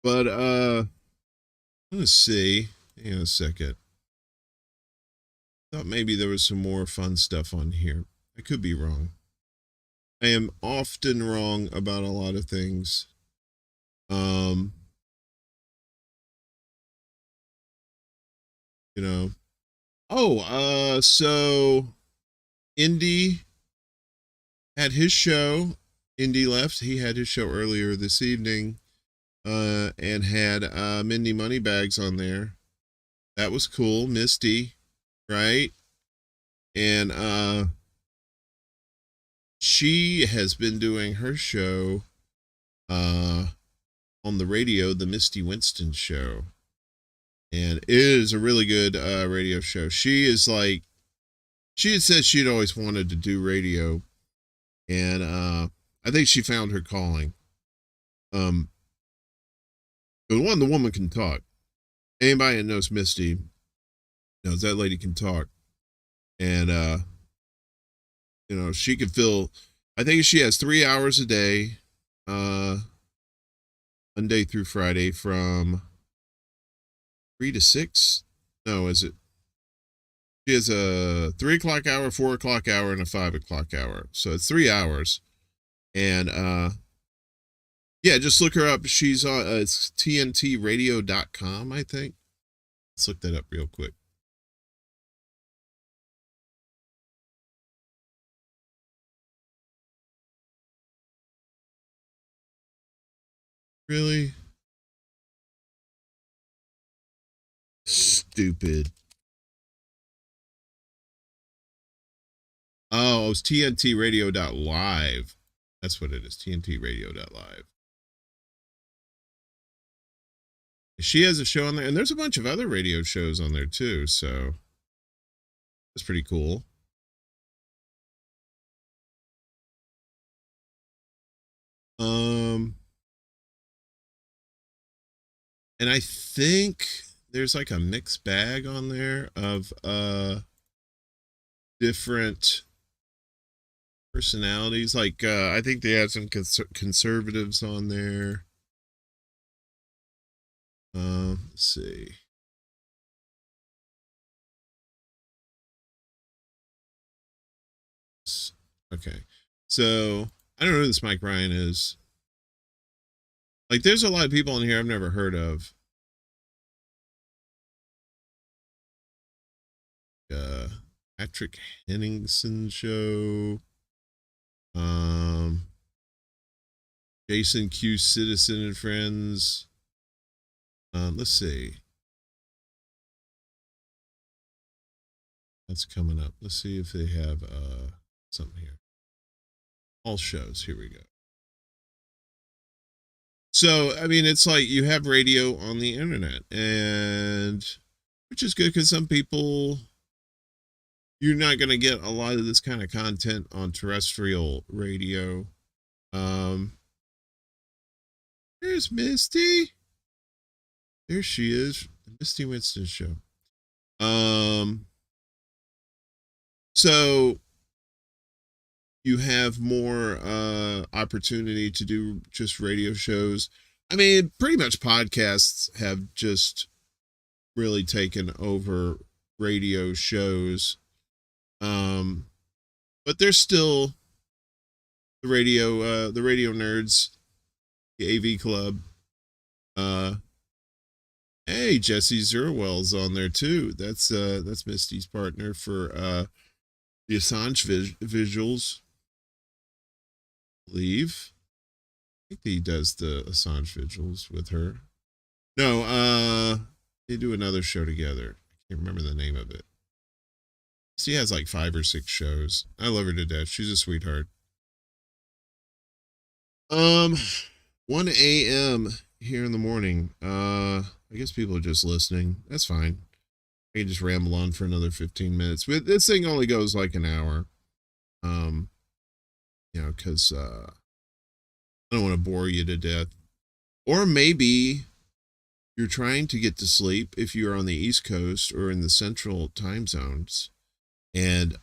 But, let's see. Hang on a second. Thought maybe there was some more fun stuff on here. I could be wrong. I am often wrong about a lot of things. So Indy had his show. Indy left. He had his show earlier this evening. And had Mindy Moneybags on there. That was cool. Misty, right? And she has been doing her show on the radio, the Misty Winston Show. And it is a really good radio show. She had said she'd always wanted to do radio. And I think she found her calling. But one, the woman can talk. Anybody that knows Misty knows that lady can talk. And, she can fill, I think she has 3 hours a day, Monday through Friday from 3 to 6. No, is it? She has a 3 o'clock hour, 4 o'clock hour, and a 5 o'clock hour. So it's 3 hours. And, yeah, just look her up. She's on, it's tntradio.com, I think. Let's look that up real quick. Really? Stupid. Oh, it's TNTradio.live. That's what it is. TNTradio.live. She has a show on there, and there's a bunch of other radio shows on there too. So that's pretty cool. Um, and I think there's like a mixed bag on there of different personalities. Like I think they had some conservatives on there. Let's see. Okay, so I don't know who this Mike Ryan is. Like, there's a lot of people in here I've never heard of. Uh, Patrick Henningsen show. Um, Jason Q Citizen and Friends. Let's see. That's coming up. Let's see if they have something here. All shows. Here we go. So, I mean, it's like you have radio on the internet, and which is good because some people, you're not going to get a lot of this kind of content on terrestrial radio. There's Misty. There she is, the Misty Winston show. So you have more opportunity to do just radio shows. I mean, pretty much podcasts have just really taken over radio shows. But there's still the radio nerds, the AV Club. Hey, Jesse Zerwell's on there too. That's Misty's partner for the Assange visuals. I believe. I think he does the Assange visuals with her. No, they do another show together. I can't remember the name of it. She has like 5 or 6 shows. I love her to death. She's a sweetheart. 1 a.m. here in the morning. I guess people are just listening. That's fine. I can just ramble on for another 15 minutes. But this thing only goes like an hour. Because I don't want to bore you to death. Or maybe you're trying to get to sleep if you're on the East Coast or in the central time zones. And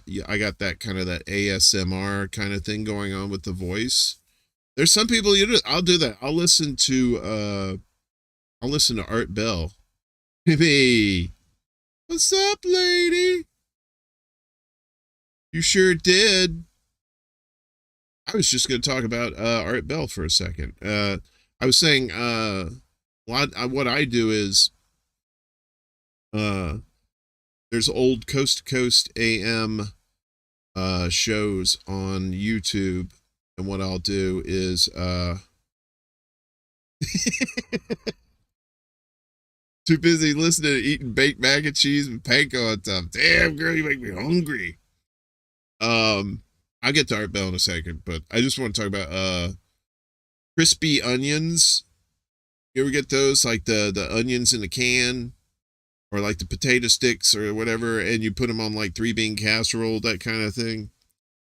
yeah, I got that kind of that ASMR kind of thing going on with the voice. There's some people I'll do that. I'll listen to Art Bell. Hey, what's up, lady? You sure did. I was just going to talk about Art Bell for a second. I was saying what I do is there's old Coast to Coast AM shows on YouTube, and what I'll do is too busy listening to eating baked mac and cheese and panko on top. Damn, girl, you make me hungry. I'll get to Art Bell in a second, but I just want to talk about crispy onions. You ever get those, like the onions in a can, or like the potato sticks or whatever, and you put them on like 3-bean casserole, that kind of thing.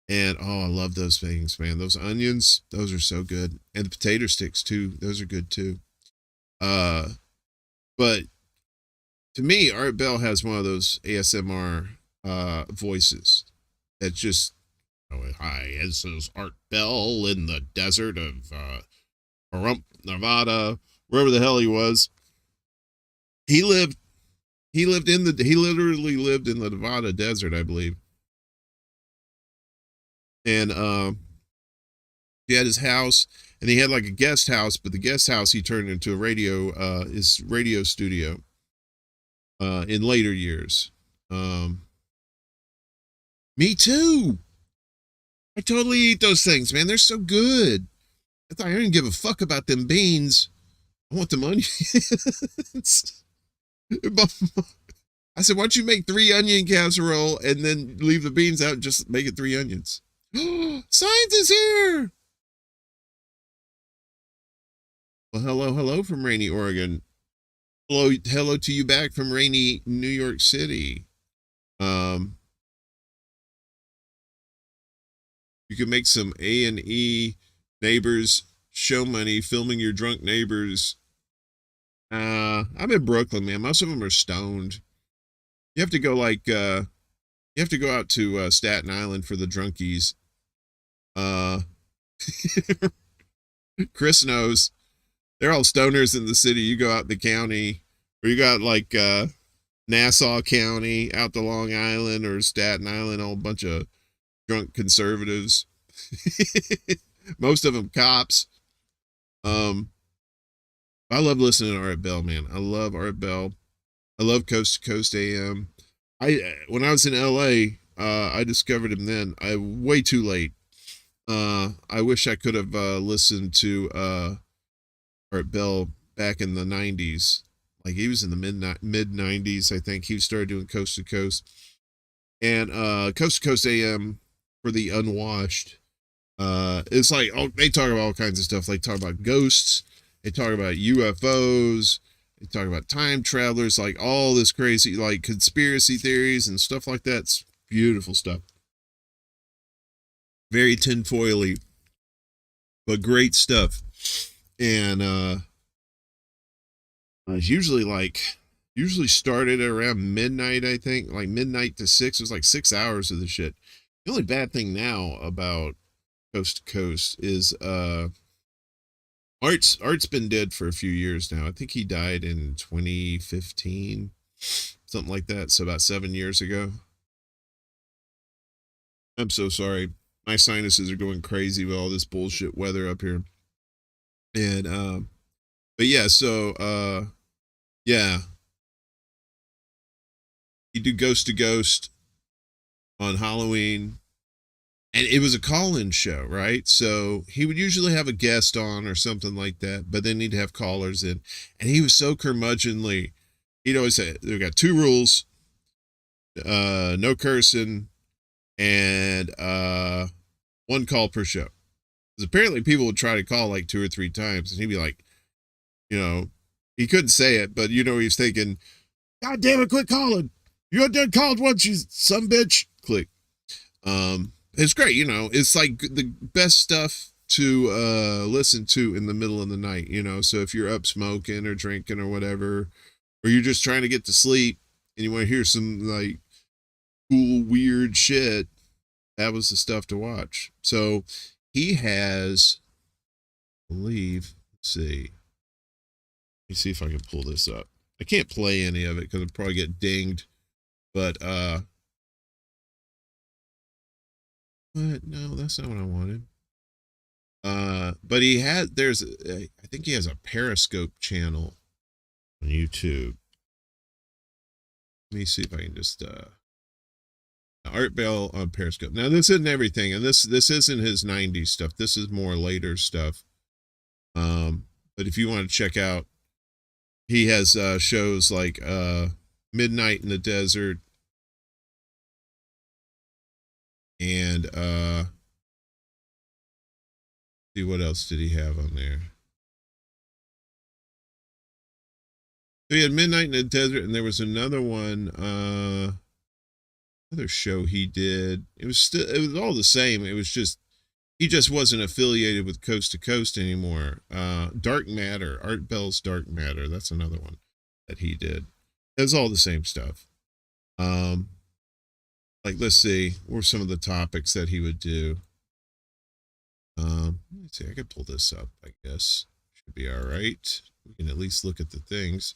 And oh, I love those things, man. Those onions, those are so good, and the potato sticks too. Those are good too. But to me, Art Bell has one of those ASMR voices that just, oh, hi, this is Art Bell in the desert of Pahrump, Nevada, wherever the hell he was. He literally lived in the Nevada desert, I believe. And he had his house, and he had like a guest house, but the guest house he turned into his radio studio in later years. Me too. I totally eat those things, man. They're so good. I thought I didn't give a fuck about them beans. I want them onions. I said, why don't you make 3 onion casserole and then leave the beans out and just make it 3 onions? Science is here. Well, hello from rainy Oregon. Hello to you back from rainy New York City. You could make some A&E neighbors show money filming your drunk neighbors. I'm in Brooklyn, man. Most of them are stoned. You have to go you have to go out to Staten Island for the drunkies. Chris knows. They're all stoners in the city. You go out in the county, or you got Nassau County out to Long Island or Staten Island, all a bunch of drunk conservatives. Most of them cops. I love listening to Art Bell, man. I love Art Bell. I love Coast to Coast AM. When I was in LA, I discovered him then. Way too late. I wish I could have listened to Art Bell back in the 90s. Like he was in the mid 90s, I think. He started doing Coast to Coast. And Coast to Coast AM for the unwashed. It's like they talk about all kinds of stuff. They talk about ghosts. They talk about UFOs. They talk about time travelers, like all this crazy, like conspiracy theories and stuff like that. It's beautiful stuff. Very tinfoily, but great stuff. And usually started around midnight, I think, like midnight to 6. It was like 6 hours of the shit. The only bad thing now about Coast to Coast is Art's been dead for a few years now. I think he died in 2015, something like that. So about 7 years ago. I'm so sorry. My sinuses are going crazy with all this bullshit weather up here. And but yeah, so yeah. He'd do Ghost to Ghost on Halloween. And it was a call-in show, right? So he would usually have a guest on or something like that, but then he'd have callers in. And he was so curmudgeonly. He'd always say, "We got 2 rules: no cursing, and 1 call per show." Because apparently people would try to call like 2 or 3 times, and he'd be like, he couldn't say it, but he was thinking, "God damn it, quit calling! You done called once, you some bitch." Click. It's great, it's like the best stuff to listen to in the middle of the night, so if you're up smoking or drinking or whatever, or you're just trying to get to sleep and you want to hear some like cool weird shit, that was the stuff to watch. So he has, I believe, let's see if I can pull this up. I can't play any of it because I'll probably get dinged, but no, that's not what I wanted. But I think he has a Periscope channel on YouTube. Let me see if I can just Art Bell on Periscope. Now this isn't everything, and this isn't his 90s stuff. This is more later stuff. But if you want to check out, he has shows like Midnight in the Desert, and see what else did he have on there. So he had Midnight in the Desert, and there was another one, another show he did. It was all the same. It was just he just wasn't affiliated with Coast to Coast anymore. Dark Matter, Art Bell's Dark Matter. That's another one that he did. It was all the same stuff. Let's see, what were some of the topics that he would do? Let's see, I could pull this up, I guess. Should be all right. We can at least look at the things.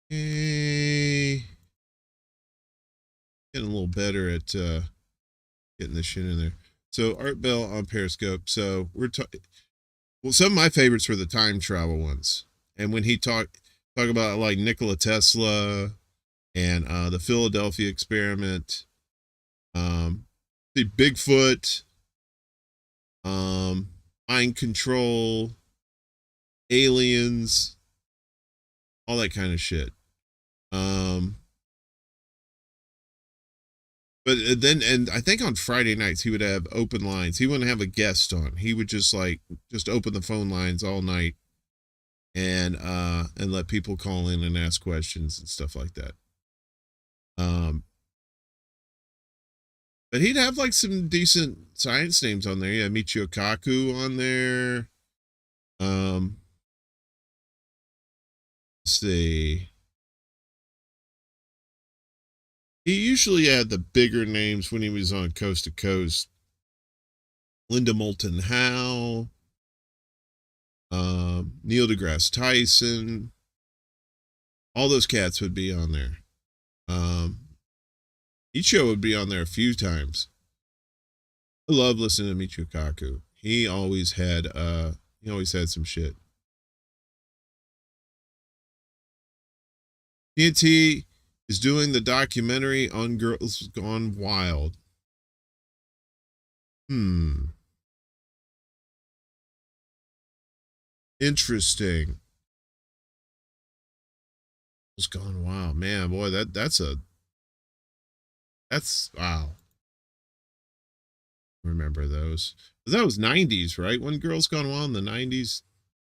Hey. Getting a little better at getting this shit in there. So Art Bell on Periscope. So we're talking. Well, some of my favorites were the time travel ones, and when he talk about like Nikola Tesla and the Philadelphia experiment, the Bigfoot, mind control, aliens, all that kind of shit. But then, and I think on Friday nights he would have open lines. He wouldn't have a guest on. He would just open the phone lines all night and let people call in and ask questions and stuff like that. But he'd have like some decent science names on there. Yeah, Michio Kaku on there. Let's see. He usually had the bigger names when he was on Coast to Coast. Linda Moulton Howe, Neil deGrasse Tyson. All those cats would be on there. Michio would be on there a few times. I love listening to Michio Kaku. He always had some shit. TNT is doing the documentary on Girls Gone Wild. Interesting. Girls Gone Wild. Man, boy, that's wow. Remember those. That was 90s, right? When Girls Gone Wild in the 90s.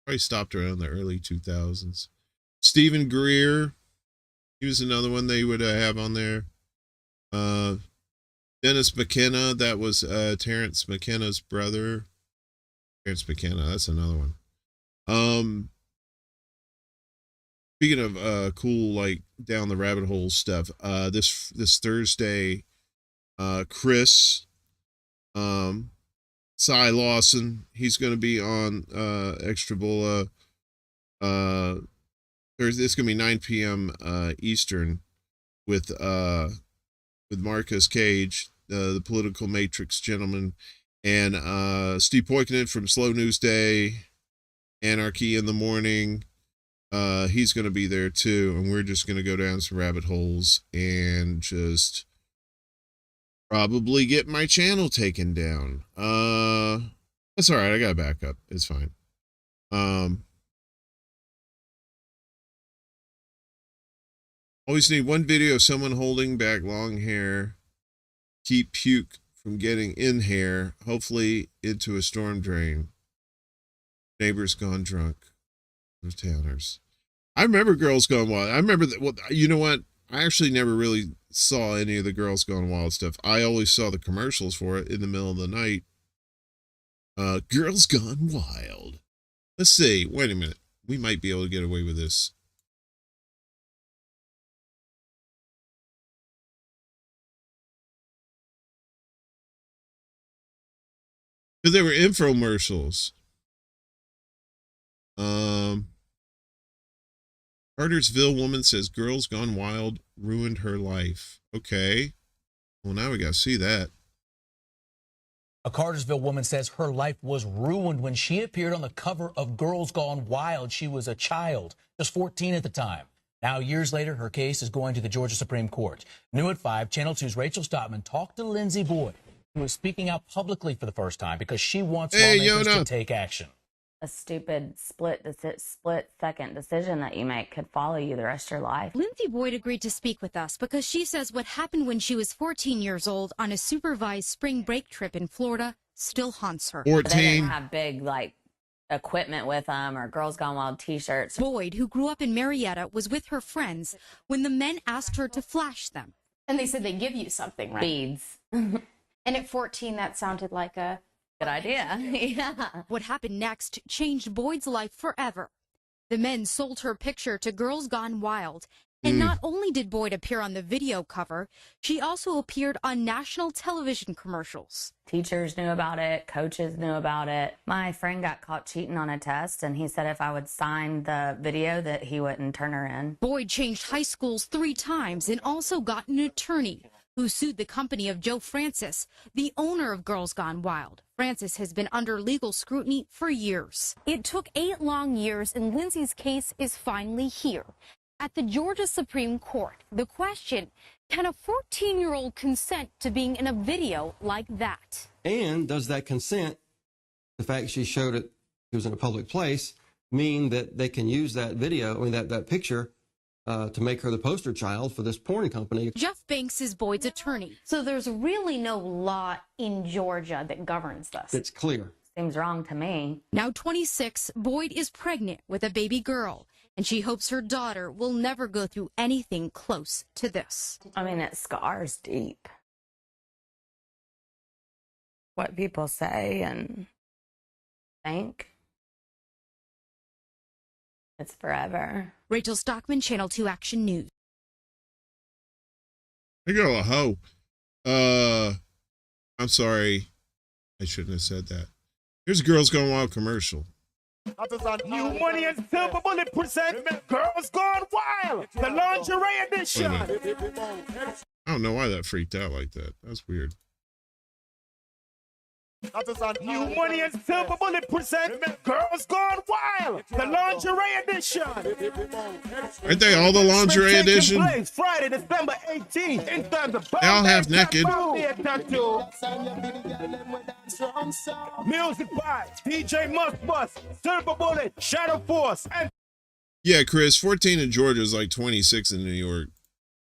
Probably stopped around the early 2000s. Stephen Greer. He was another one they would have on there. Dennis McKenna, that was Terrence McKenna's brother. Terrence McKenna, that's another one. Speaking of cool, like down the rabbit hole stuff, this Thursday, Chris, Cy Lawson, he's going to be on Extra Bulla. Thursday, it's going to be 9 p.m. Eastern with Marcus Cage, the political matrix gentleman, and Steve Poikonen from Slow News Day, Anarchy in the Morning. He's going to be there too, and we're just going to go down some rabbit holes and just probably get my channel taken down. That's all right. I got to back up. It's fine. Always need one video of someone holding back long hair. Keep puke from getting in hair, hopefully into a storm drain. Neighbors gone drunk. Those Tanners. I remember Girls Gone Wild. I remember that. Well, you know what? I actually never really saw any of the Girls Gone Wild stuff. I always saw the commercials for it in the middle of the night. Girls Gone Wild. Let's see. Wait a minute. We might be able to get away with this. Because they were infomercials. Cartersville woman says Girls Gone Wild ruined her life. Okay. Well, now we got to see that. A Cartersville woman says her life was ruined when she appeared on the cover of Girls Gone Wild. She was a child, just 14 at the time. Now, years later, her case is going to the Georgia Supreme Court. New at 5, Channel 2's Rachel Stoutman talked to Lindsay Boyd, who is speaking out publicly for the first time because she wants lawmakers to take action. A stupid split-second decision that you make could follow you the rest of your life. Lindsay Boyd agreed to speak with us because she says what happened when she was 14 years old on a supervised spring break trip in Florida still haunts her. 14. They didn't have big, like, equipment with them or Girls Gone Wild t-shirts. Boyd, who grew up in Marietta, was with her friends when the men asked her to flash them. And they said they give you something, right? Beads. And at 14, that sounded like a good idea. Yeah. What happened next changed Boyd's life forever. The men sold her picture to Girls Gone Wild. And not only did Boyd appear on the video cover, she also appeared on national television commercials. Teachers knew about it. Coaches knew about it. My friend got caught cheating on a test, and he said if I would sign the video that he wouldn't turn her in. Boyd changed high schools 3 times and also got an attorney who sued the company of Joe Francis, the owner of Girls Gone Wild. Francis has been under legal scrutiny for years. It took 8 long years, and Lindsay's case is finally here. At the Georgia Supreme Court, the question, can a 14-year-old consent to being in a video like that? And does that consent the fact she showed it, she was in a public place, mean that they can use that video, I mean, that picture to make her the poster child for this porn company. Jeff Banks is Boyd's attorney. So there's really no law in Georgia that governs this. It's clear. Seems wrong to me. Now 26, Boyd is pregnant with a baby girl, and she hopes her daughter will never go through anything close to this. I mean, it scars deep. What people say and think. It's forever. Rachel Stockman, Channel 2 Action News. I go a hoe. I'm sorry. I shouldn't have said that. Here's a Girls Gone Wild commercial. New Money and Silver Bullet present Girls Gone Wild, the lingerie edition. I don't know why that freaked out like that. That's weird. New Money and Silver Bullet present Girls Gone Wild, the lingerie edition. Aren't they all the lingerie edition? Place Friday, December 18th. In terms of They all half naked. Music by DJ Must Bust, Silver Bullet, Shadow Force, and Yeah, Chris, 14 in Georgia is like 26 in New York.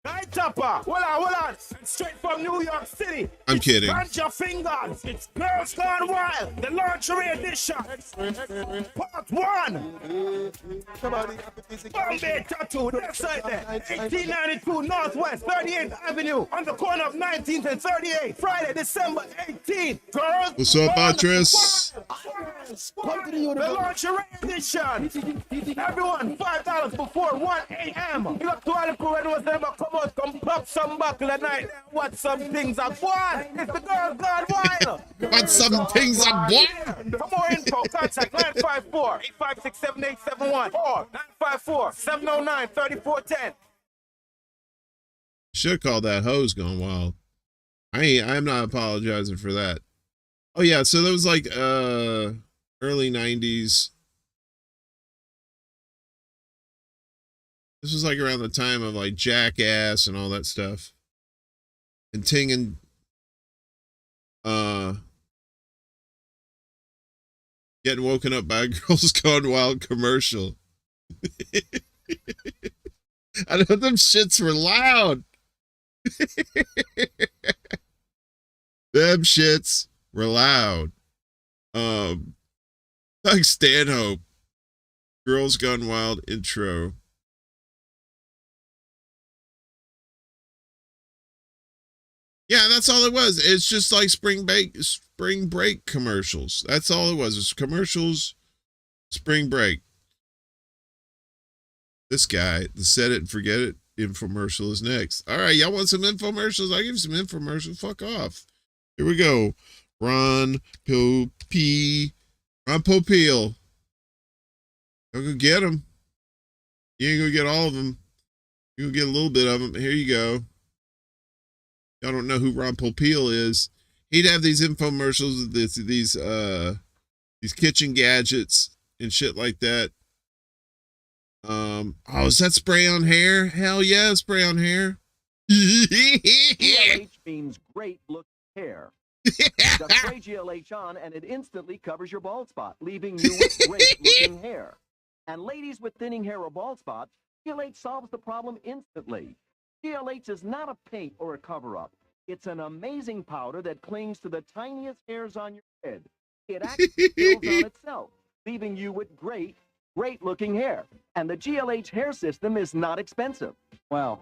Night Topper. Hold on. Straight from New York City. I'm kidding. Punch your fingers. It's Girls Gone Wild, the lingerie edition. Part 1. Bombay Tattoo, left side there. 1892 Northwest 38th Avenue, on the corner of 19th and 38th. Friday, December 18th. Girls. What's up, Actress? Come to the lingerie edition. Everyone, $5 before 1 a.m. You up to all the crew and what's ever come out, come pop some buckle tonight. Watch some things at one. It's the Girls Gone Wild. Watch some things at one. For more info, contact 954-856-7871 or 954-709-3410. Should call that Hose Gone Wild. I'm not apologizing for that. Oh yeah, so that was like early 90s. This was like around the time of like Jackass and all that stuff. And Ting and getting woken up by a Girls Gone Wild commercial. I know them shits were loud. Them shits were loud. Doug Stanhope, Girls Gone Wild intro. Yeah, that's all it was. It's just like spring break commercials. That's all it was. It's commercials, spring break. This guy, the set it and forget it infomercial is next. All right, y'all want some infomercials? I'll give you some infomercials. Fuck off. Here we go. Ron Popeil. Go get them. You ain't gonna get all of them. You're gonna get a little bit of them. Here you go. Y'all don't know who Ron Popeil is. He'd have these infomercials, these kitchen gadgets and shit like that. Oh, is that spray on hair? Hell yeah, spray on hair. GLH means great looking hair. Just spray GLH on and it instantly covers your bald spot, leaving you with great looking hair. And ladies with thinning hair or bald spots, GLH solves the problem instantly. GLH is not a paint or a cover-up. It's an amazing powder that clings to the tiniest hairs on your head. It actually builds on itself, leaving you with great looking hair. And the GLH hair system is not expensive. Wow,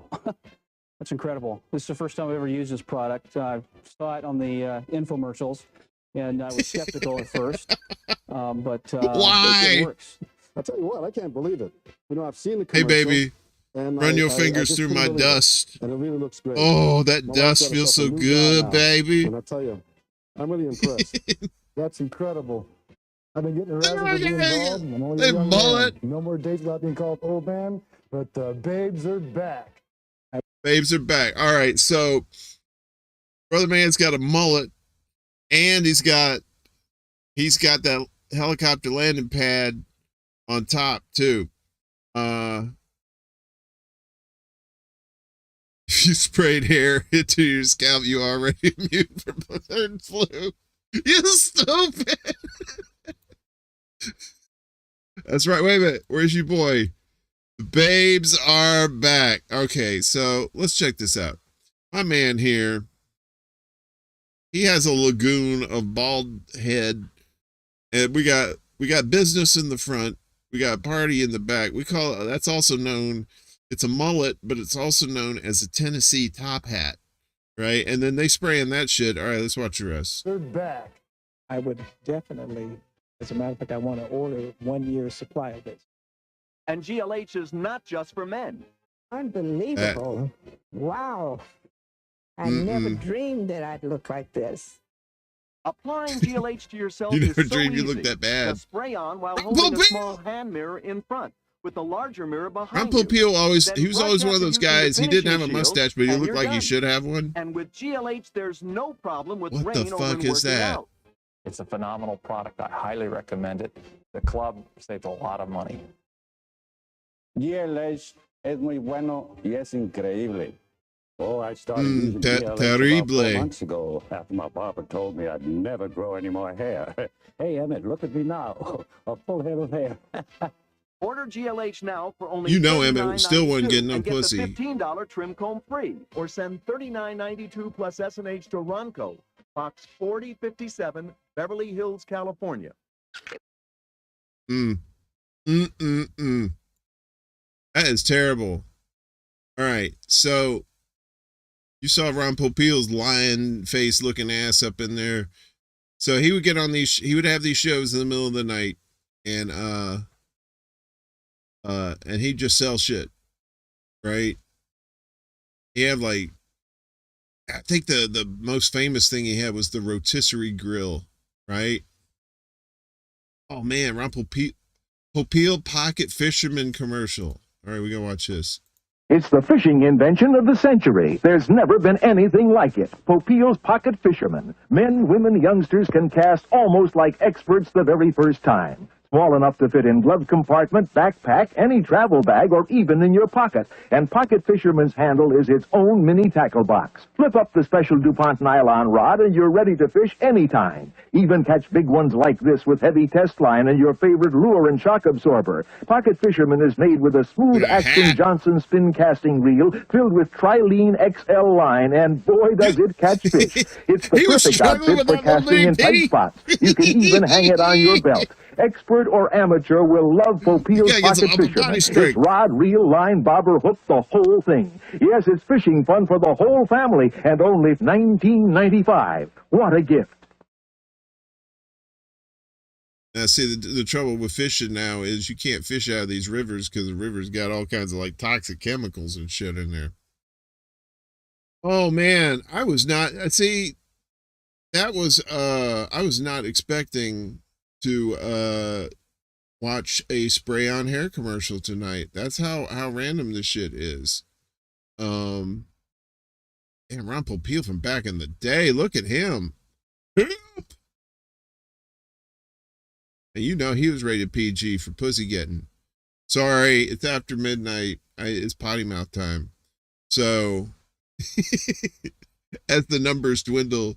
that's incredible. This is the first time I've ever used this product. I saw it on the infomercials, and I was skeptical at first, but why? it works. I'll tell you what, I can't believe it. You know, I've seen the Hey, commercial. baby. And Run your I fingers just through couldn't my believe it. dust. And it really looks great. Oh, that My wife dust got feels so herself a new good, guy now. baby. And I tell you, I'm really impressed. That's incredible. I've been getting aroused with being involved. I'm only a They young mullet. man. No more dates without being called old man, but babes are back. Babes are back. All right, so Brother Man's got a mullet, and he's got that helicopter landing pad on top too. If you sprayed hair into your scalp, you already immune from bird flu. You stupid. That's right. Wait a minute. Where's your boy? The babes are back. Okay, so let's check this out. My man here, he has a lagoon of bald head, and we got business in the front. We got party in the back. We call it, that's also known, it's a mullet, but it's also known as a Tennessee top hat, right? And then they spraying that shit. All right, let's watch the rest. They're back. I would definitely, as a matter of fact, I want to order 1 year's supply of this. And GLH is not just for men. Unbelievable. Wow. I never dreamed that I'd look like this. Applying GLH to yourself You is never so dreamed you easy. looked that bad. Just spray on while holding a small hand mirror in front, with the larger mirror behind Ron you. Popeil he was Then always right one of after those using the guys. He didn't have a finishing mustache, shield, but he and looked you're like he done. should have one. And with GLH, there's no problem with What the rain over fuck and is working that? out. It's a phenomenal product. I highly recommend it. The club saves a lot of money. GLH es muy bueno y es increíble. Oh, I started using GLH about terrible. 4 months ago after my barber told me I'd never grow any more hair. Hey, Emmett, look at me now. A full head of hair. Order GLH now for only You know Emmett still wasn't getting no and get pussy. the $15 trim comb free, or send $39.92 plus S&H to Ronco, Box 4057, Beverly Hills, California. That is terrible. All right, so you saw Ron Popeil's lion face looking ass up in there. So he would get on these, he would have these shows in the middle of the night, and he'd just sell shit, right? He had like, I think the most famous thing he had was the rotisserie grill, right? Oh man, Ron Popeil Pocket Fisherman commercial. All right, we gotta watch this. It's the fishing invention of the century. There's never been anything like it. Popeil's Pocket Fisherman. Men, women, youngsters can cast almost like experts the very first time. Small enough to fit in glove compartment, backpack, any travel bag, or even in your pocket. And Pocket Fisherman's handle is its own mini tackle box. Flip up the special DuPont nylon rod and you're ready to fish anytime. Even catch big ones like this with heavy test line and your favorite lure and shock absorber. Pocket Fisherman is made with a smooth action Johnson spin casting reel filled with Trilene XL line, and boy does it catch fish. It's the perfect outfit for casting in tight spots. You can even hang it on your belt. Expert or amateur will love Popeil's Pocket Fisherman. It's rod, reel, line, bobber, hook, the whole thing. Yes, it's fishing fun for the whole family, and only $19.95. What a gift. Now, see, the trouble with fishing now is you can't fish out of these rivers because the rivers got all kinds of like toxic chemicals and shit in there. Oh man, I was not, see, that was, I was not expecting to watch a spray-on hair commercial tonight. That's how random this shit is. And Ron Popeil from back in the day. Look at him. And you know he was rated PG for pussy getting. Sorry, it's after midnight. It's potty mouth time. So as the numbers dwindle,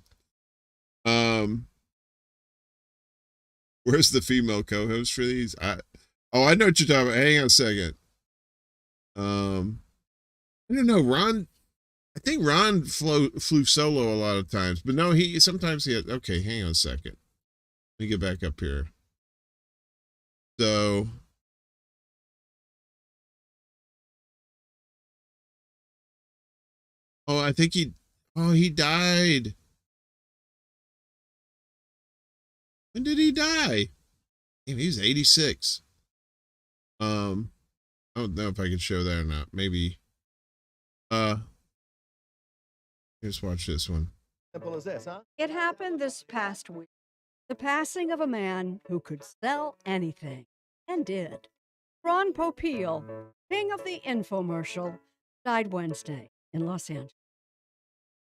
where's the female co-host for these? I know what you're talking about. Hang on a second. I don't know. Ron, I think Ron flew solo a lot of times, but no, sometimes he had, okay, hang on a second. Let me get back up here. So, I think he died. When did he die? Damn, he was 86. I don't know if I can show that or not. Maybe. Let's watch this one. Simple as this, huh? It happened this past week. The passing of a man who could sell anything, and did. Ron Popeil, king of the infomercial, died Wednesday in Los Angeles.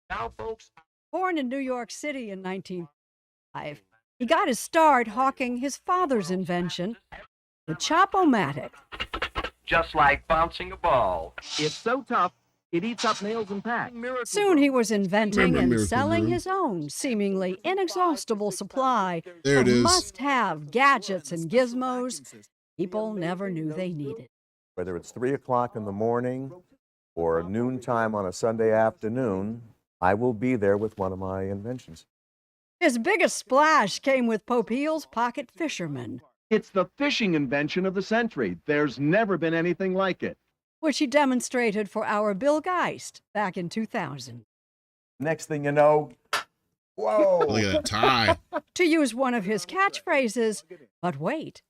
Now, folks. Born in New York City in 1905, he got his start hawking his father's invention, the Chop-O-Matic. Just like bouncing a ball. It's so tough, It eats up nails and packs. Soon he was inventing Remember and Miracle selling Grow? his own seemingly inexhaustible supply There of it is. must-have gadgets and gizmos people never knew they needed. Whether it's 3 o'clock in the morning or noontime on a Sunday afternoon, I will be there with one of my inventions. His biggest splash came with Popeil's Pocket Fisherman, It's the fishing invention of the century. There's never been anything like it. which he demonstrated for our Bill Geist back in 2000. Next thing you know, whoa! Look at that tie. To use one of his catchphrases, but wait,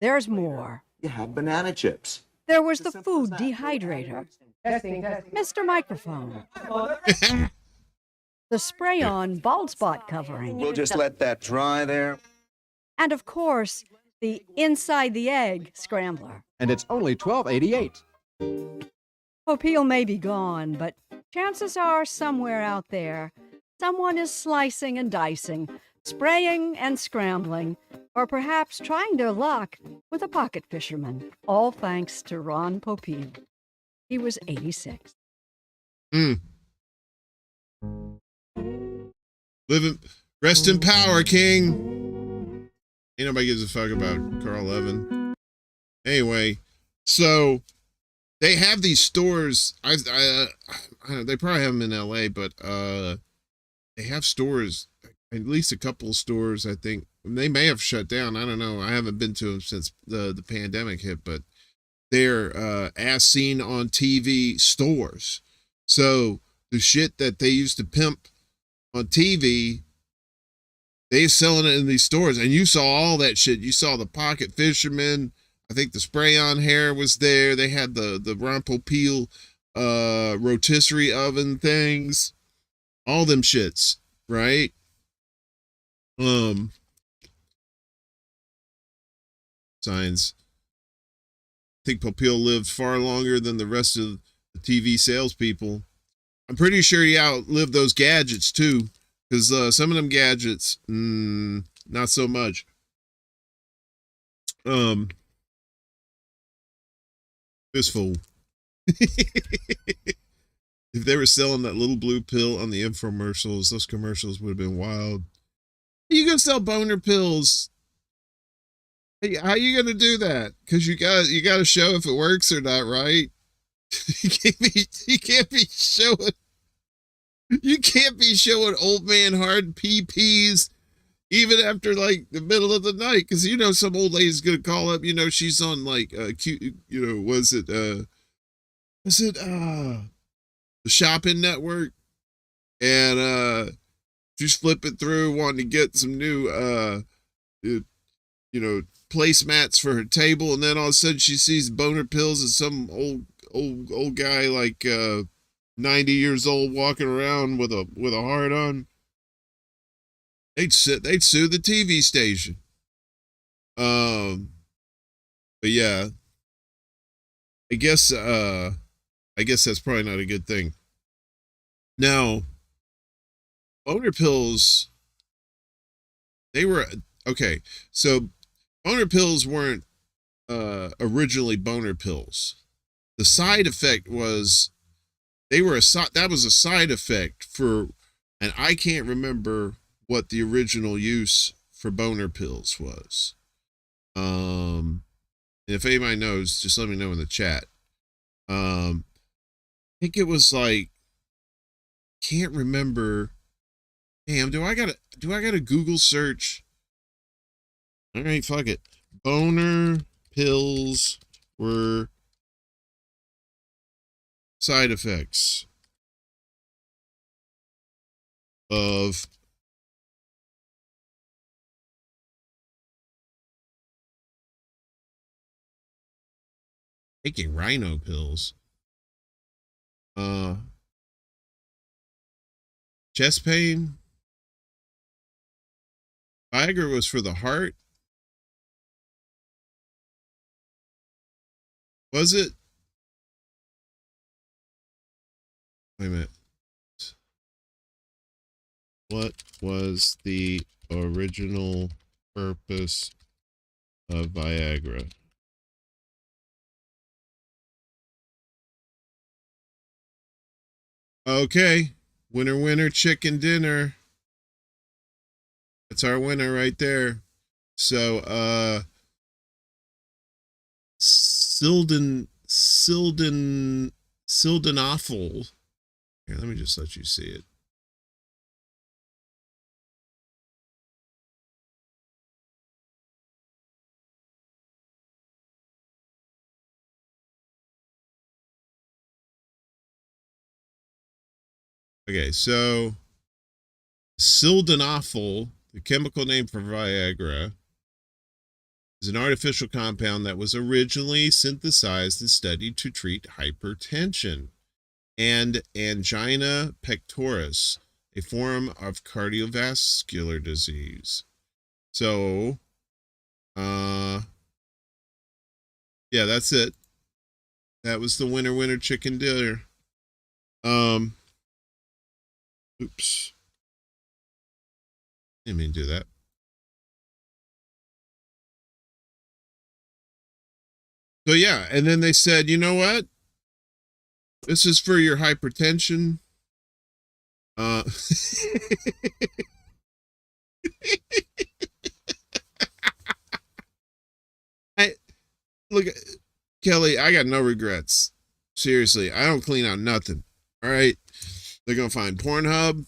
there's more. You have banana chips. There was the food dehydrator, Mr. Microphone, the spray-on bald spot covering, We'll just let that dry there. and of course, the inside the egg scrambler. And it's only $12.88. Popeil may be gone, but chances are somewhere out there, someone is slicing and dicing, spraying and scrambling, or perhaps trying their luck with a pocket fisherman, all thanks to Ron Popeil. He was 86. Rest in power, King. Ain't nobody gives a fuck about Carl Evan. Anyway, so they have these stores. They probably have them in LA, but they have stores, at least a couple of stores, I think. They may have shut down. I don't know. I haven't been to them since the pandemic hit, but they're as seen on TV stores. So the shit that they used to pimp on TV, they're selling it in these stores, and you saw all that shit. You saw the pocket fisherman. I think the spray-on hair was there. They had the Ron Popeil rotisserie oven things, all them shits, right? Signs. I think Popeil lived far longer than the rest of the TV salespeople. I'm pretty sure he outlived those gadgets too, because some of them gadgets, not so much. This fool. If they were selling that little blue pill on the infomercials, those commercials would have been wild. You gonna sell boner pills? Hey, how you gonna do that? Because you got to show if it works or not, right? You can't be showing old man hard PPs even after like the middle of the night, because you know some old lady's gonna call up. You know she's on like cute. You know the shopping network, and she's flipping through wanting to get some new placemats for her table, and then all of a sudden she sees boner pills and some old guy like 90 years old walking around with a heart on. They'd sue the TV station. But yeah, I guess that's probably not a good thing. Now, boner pills, they were okay. So boner pills weren't originally boner pills. The side effect was that was a side effect for, and I can't remember what the original use for boner pills was. If anybody knows, just let me know in the chat. I think it was like, can't remember. Damn, do I gotta Google search? All right, fuck it. Boner pills were side effects of taking rhino pills. Chest pain. Viagra was for the heart. Was it? Wait a minute. What was the original purpose of Viagra? Okay. Winner, winner, chicken dinner. That's our winner right there. So, Sildenafil. Here, let me just let you see it. Okay, so sildenafil, the chemical name for Viagra, is an artificial compound that was originally synthesized and studied to treat hypertension and angina pectoris, a form of cardiovascular disease. So, yeah, that's it. That was the winner, winner, chicken dinner. Oops. Didn't mean to do that. So yeah, and then they said, you know what? This is for your hypertension. I look, Kelly, I got no regrets. Seriously, I don't clean out nothing. All right. They're gonna find Pornhub.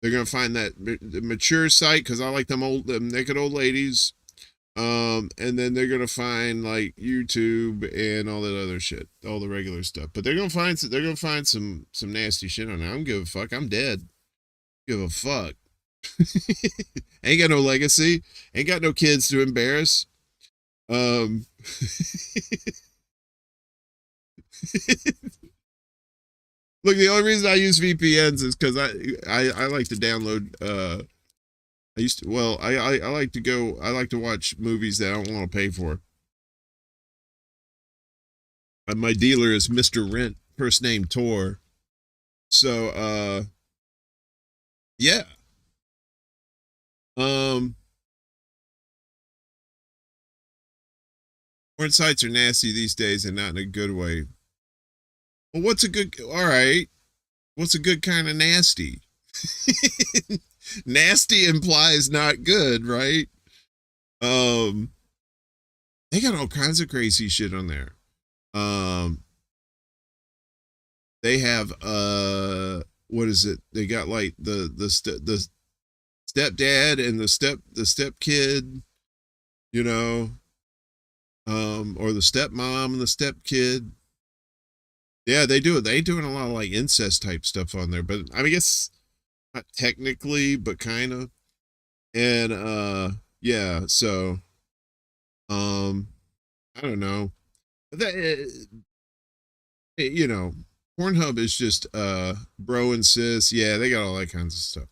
They're gonna find that the mature site because I like them naked old ladies. And then they're gonna find like YouTube and all that other shit, all the regular stuff. But they're gonna find some nasty shit on there. I don't give a fuck. I'm dead. Give a fuck. Ain't got no legacy. Ain't got no kids to embarrass. Look, the only reason I use VPNs is because I like to download. I like to watch movies that I don't want to pay for. And my dealer is Mr. Rent, first name Tor. So yeah. Porn sites are nasty these days and not in a good way. Well, what's a good kind of nasty? Nasty implies not good, right? They got all kinds of crazy shit on there. They have what is it? They got like the stepdad and the step kid, you know, or the stepmom and the step kid. Yeah, they do it. They doing a lot of like incest type stuff on there, but I guess not technically, but kind of. And yeah, so I don't know. That you know, Pornhub is just bro and sis. Yeah, they got all that kinds of stuff.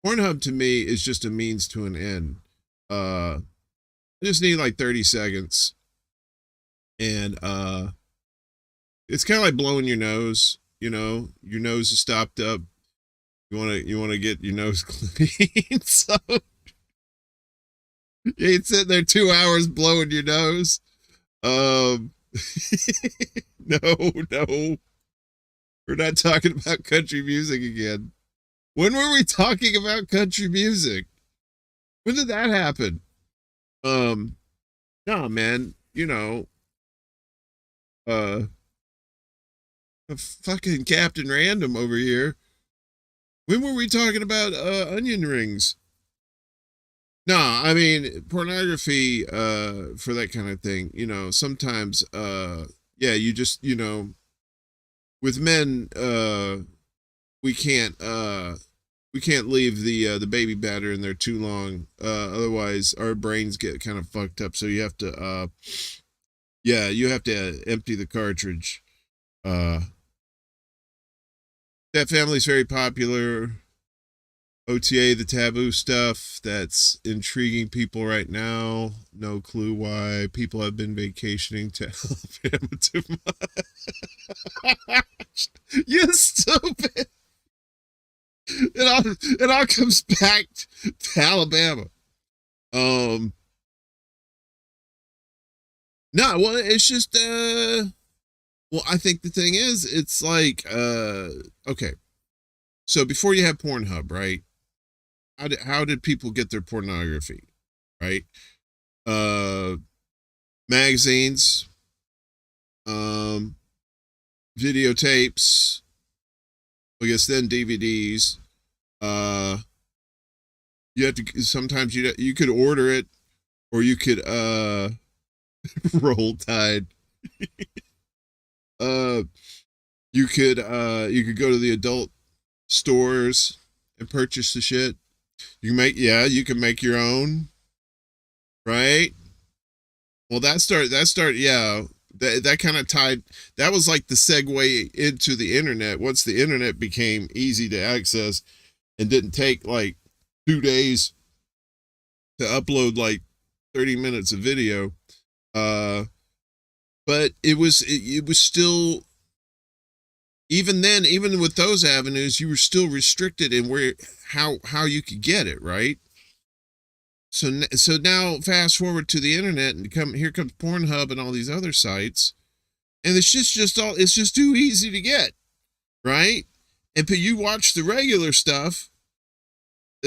Pornhub to me is just a means to an end. I just need like 30 seconds. And it's kind of like blowing your nose, you know, your nose is stopped up. You want to get your nose clean. So you ain't sitting there 2 hours blowing your nose. No. We're not talking about country music again. When were we talking about country music? When did that happen? No, man, you know, fucking Captain Random over here. When were we talking about onion rings? No, I mean pornography for that kind of thing, you know, sometimes yeah, you just, you know, with men we can't leave the baby batter in there too long. Otherwise our brains get kind of fucked up. So you have to yeah, you have to empty the cartridge. That family's very popular. OTA, the taboo stuff that's intriguing people right now. No clue why people have been vacationing to Alabama too much. You stupid. It all comes back to Alabama. No, well, it's just Well, I think the thing is, it's like, okay. So before you have Pornhub, right? How did people get their pornography, right? Uh, Magazines, um, videotapes, I guess then DVDs. You have to sometimes you could order it, or you could roll tide. uh, you could go to the adult stores and purchase the shit. You can make your own, right? Well, that kind of tied, that was like the segue into the internet. Once the internet became easy to access and didn't take like 2 days to upload like 30 minutes of video. But it was still, even then, even with those avenues, you were still restricted in how you could get it, right? So now fast forward to the internet and here comes Pornhub and all these other sites, and it's just too easy to get, right? And you watch the regular stuff.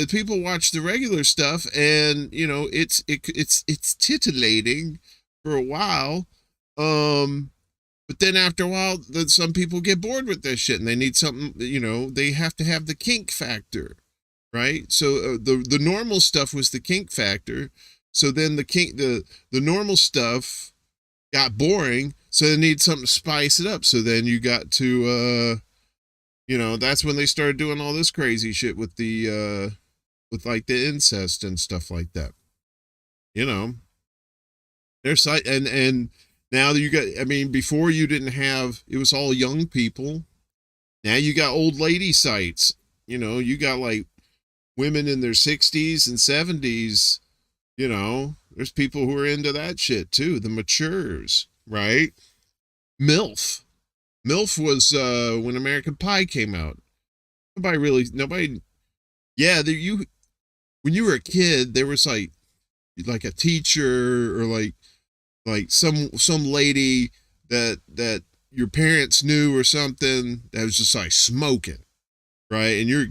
People watch the regular stuff, and it's titillating for a while. But then after a while, some people get bored with this shit, and they need something. They have to have the kink factor, right? So the normal stuff was the kink factor. So then the normal stuff got boring, so they need something to spice it up. So then you got to that's when they started doing all this crazy shit with the with like the incest and stuff like that. There's and now you got, I mean, before you didn't have, it was all young people. Now you got old lady sites. You got like women in their 60s and 70s. There's people who are into that shit too, the matures, right? MILF was when American Pie came out. Nobody yeah, when you were a kid, there was like a teacher, or like some lady that your parents knew or something, that was just like smoking, right? And you're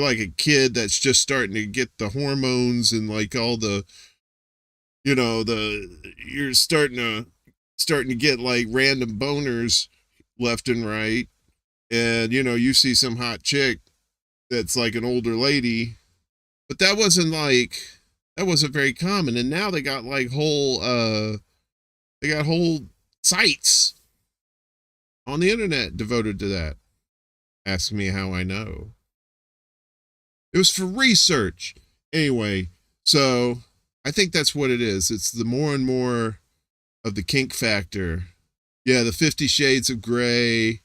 like a kid that's just starting to get the hormones and like all the you're starting to get like random boners left and right. And you see some hot chick that's like an older lady, but that wasn't very common. And now they got like whole sites on the internet devoted to that. Ask me how I know. It was for research. Anyway, so I think that's what it is. It's the more and more of the kink factor. Yeah, the 50 Shades of Grey.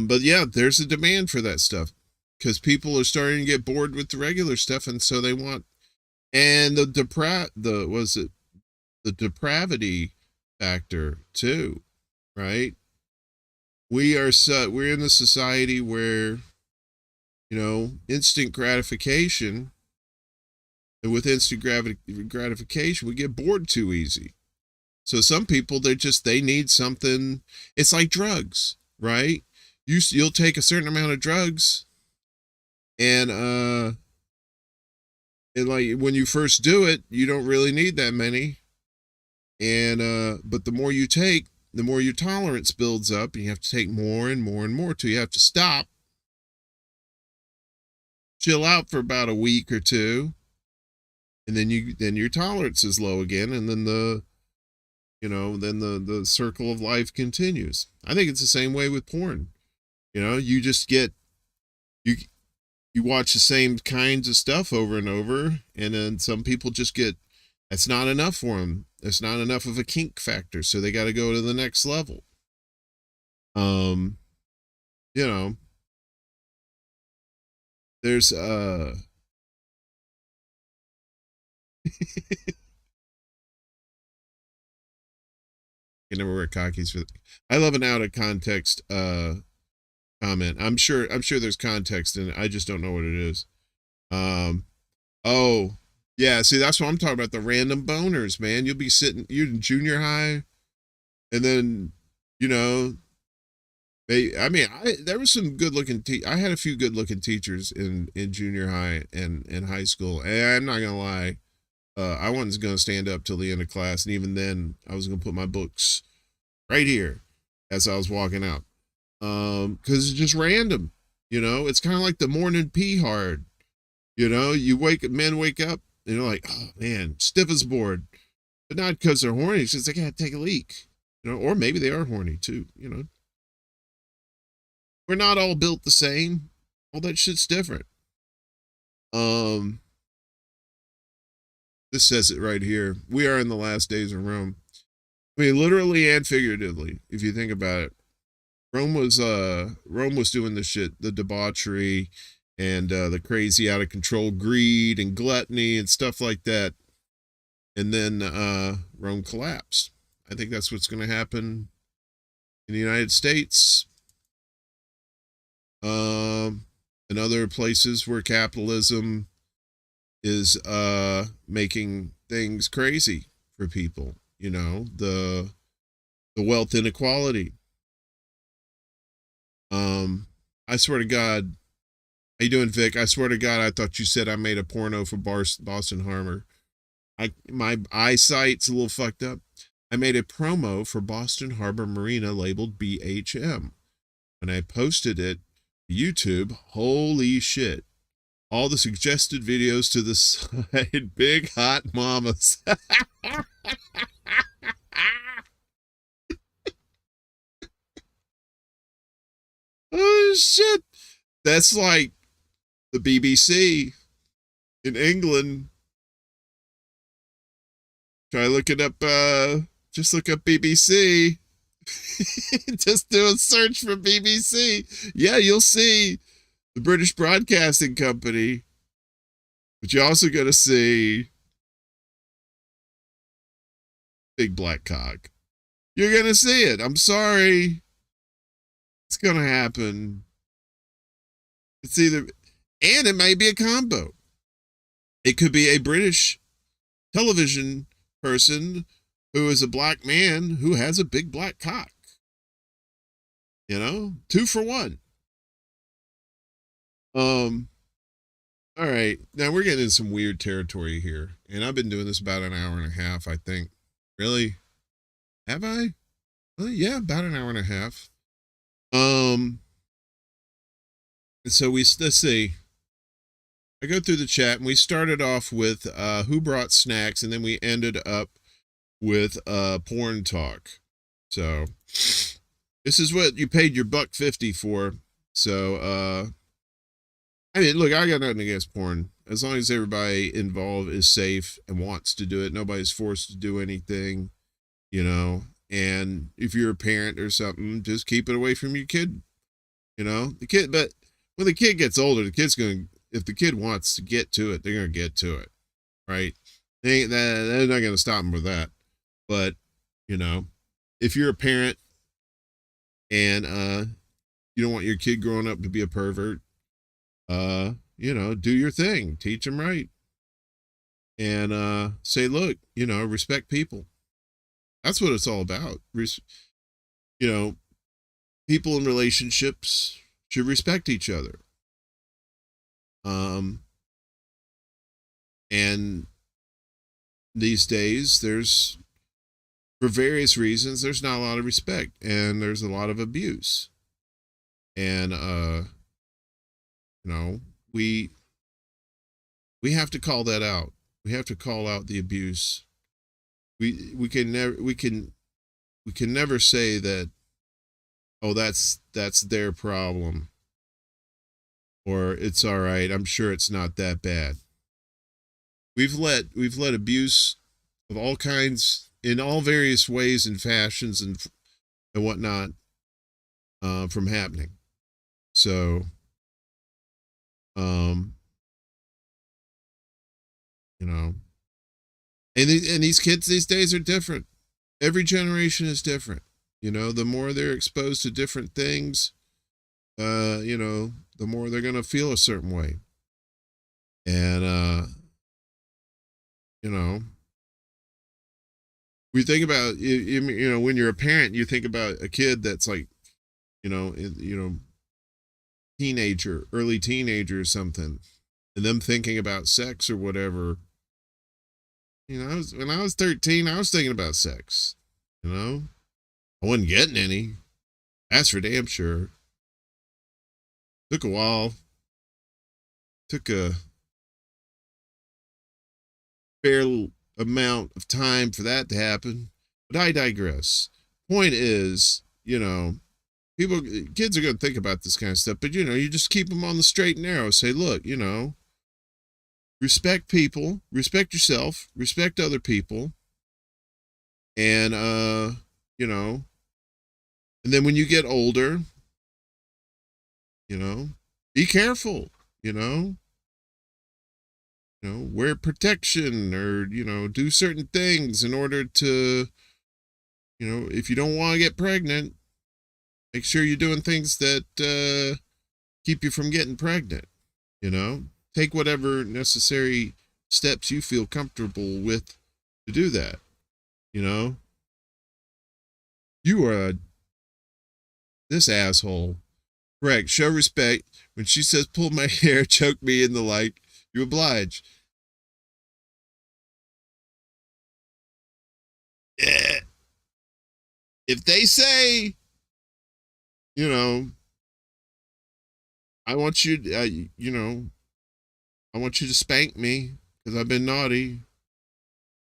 But yeah, there's a demand for that stuff because people are starting to get bored with the regular stuff, and so they want, and the depravity factor too, right? We're in the society where instant gratification, and with instant gratification we get bored too easy. So some people, they need something. It's like drugs, right? You'll take a certain amount of drugs, and like when you first do it, you don't really need that many. And but the more you take, the more your tolerance builds up, and you have to take more and more and more till you have to stop, chill out for about a week or two, and then your tolerance is low again, and then the circle of life continues. I think it's the same way with porn. You just you watch the same kinds of stuff over and over, and then some people just that's not enough for them. It's not enough of a kink factor, so they got to go to the next level. There's you never wear khakis for. I love an out of context comment. I'm sure there's context in it. I just don't know what it is. Oh, Yeah, see, that's what I'm talking about. The random boners, man. You'll be sitting, you're in junior high, and then, you know, there was some good looking, I had a few good looking teachers in junior high and in high school. And I'm not going to lie. I wasn't going to stand up till the end of class. And even then, I was going to put my books right here as I was walking out. Cause it's just random, you know, it's kind of like the morning pee hard, you know, men wake up and they're like, oh man, stiff as a board, but not because they're horny. It's just they gotta take a leak, you know, or maybe they are horny too, you know. We're not all built the same. All that shit's different. This says it right here. We are in the last days of Rome. I mean, literally and figuratively, if you think about it. Rome was doing the shit, the debauchery and the crazy out of control greed and gluttony and stuff like that. And then Rome collapsed. I think that's what's going to happen in the United States. And other places where capitalism is making things crazy for people, you know, the wealth inequality. I swear to God, how you doing, Vic? I swear to God, I thought you said I made a porno for Boston Harbor. My eyesight's a little fucked up. I made a promo for Boston Harbor Marina labeled BHM. When I posted it to YouTube, holy shit. All the suggested videos to the side, big hot mamas. Oh shit. That's like the BBC in England. Try looking up just look up BBC. Just do a search for BBC. Yeah, you'll see the British Broadcasting Company. But you're also gonna see big black cock. You're gonna see it. I'm sorry. It's gonna happen. It's either, and it may be a combo. It could be a British television person who is a black man who has a big black cock. You know, 2 for 1. All right, now we're getting in some weird territory here, and I've been doing this about an hour and a half, I think. Really? Have I? Well, yeah, about an hour and a half. So let's see. I go through the chat, and we started off with who brought snacks, and then we ended up with porn talk. So this is what you paid your $1.50 for. So I mean, look, I got nothing against porn. As long as everybody involved is safe and wants to do it, nobody's forced to do anything, you know. And if you're a parent or something, just keep it away from your kid. You know, but when the kid gets older, if the kid wants to get to it, they're gonna get to it, right? They're not gonna stop them with that. But, you know, if you're a parent and you don't want your kid growing up to be a pervert, you know, do your thing, teach them right, and say, look, you know, respect people. That's what it's all about. You know, people in relationships should respect each other. And these days, for various reasons, there's not a lot of respect, and there's a lot of abuse. And you know, we have to call that out. We have to call out the abuse. We can never say that, oh, that's their problem, or it's all right, I'm sure it's not that bad. We've let abuse of all kinds, in all various ways and fashions and whatnot, from happening. So you know, and these kids these days are different. Every generation is different. You know, the more they're exposed to different things, you know, the more they're gonna feel a certain way. And you know, we think about, you know, when you're a parent, you think about a kid that's like, you know, teenager, early teenager or something, and them thinking about sex or whatever. You know, when I was 13, I was thinking about sex. You know, I wasn't getting any. That's for damn sure. Took a while. Took a fair amount of time for that to happen. But I digress. Point is, you know, kids are going to think about this kind of stuff, but, you know, you just keep them on the straight and narrow. Say, look, you know, respect people, respect yourself, respect other people. And, you know, and then when you get older, you know, be careful, you know, wear protection, or, you know, do certain things in order to, you know, if you don't want to get pregnant, make sure you're doing things that keep you from getting pregnant, you know. Take whatever necessary steps you feel comfortable with to do that, you know. You are this asshole. Correct. Show respect. When she says pull my hair, choke me in the like, you oblige. Yeah. If they say, you know, I want you, you know, I want you to spank me because I've been naughty.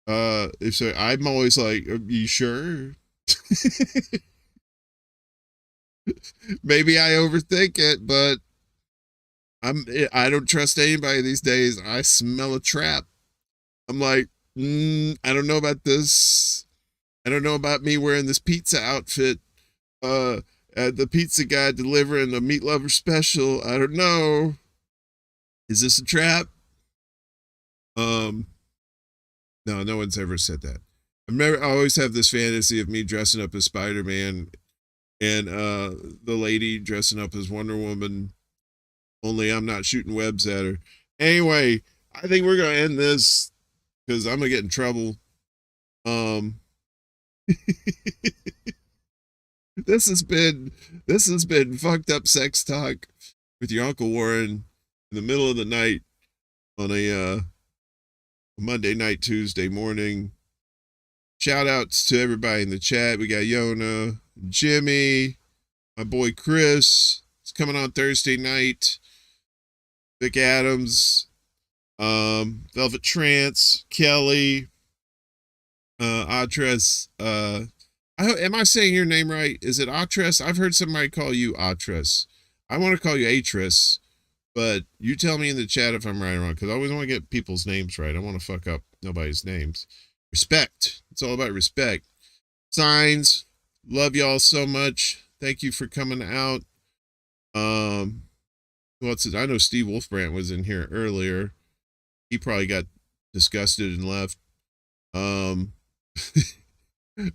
If so, I'm always like, are you sure? Maybe I overthink it, but I don't trust anybody these days. I smell a trap. I'm like, I don't know about this. I don't know about me wearing this pizza outfit. The pizza guy delivering a meat lover special. I don't know. Is this a trap? No, no one's ever said that. I always have this fantasy of me dressing up as Spider-Man and the lady dressing up as Wonder Woman, only I'm not shooting webs at her. Anyway, I think we're gonna end this because I'm gonna get in trouble. This has been fucked up sex talk with your Uncle Warren in the middle of the night on a Monday night, Tuesday morning. Shout outs to everybody in the chat. We got Yona, Jimmy, my boy Chris. It's coming on Thursday night. Vic Adams, Velvet Trance, Kelly, Atres. Am I saying your name right? Is it Atres? I've heard somebody call you Atres. I want to call you Atres, but you tell me in the chat if I'm right or wrong, because I always want to get people's names right. I want to fuck up nobody's names. Respect. It's all about respect. Signs. Love y'all so much. Thank you for coming out. What's it? I know Steve Wolfbrandt was in here earlier. He probably got disgusted and left.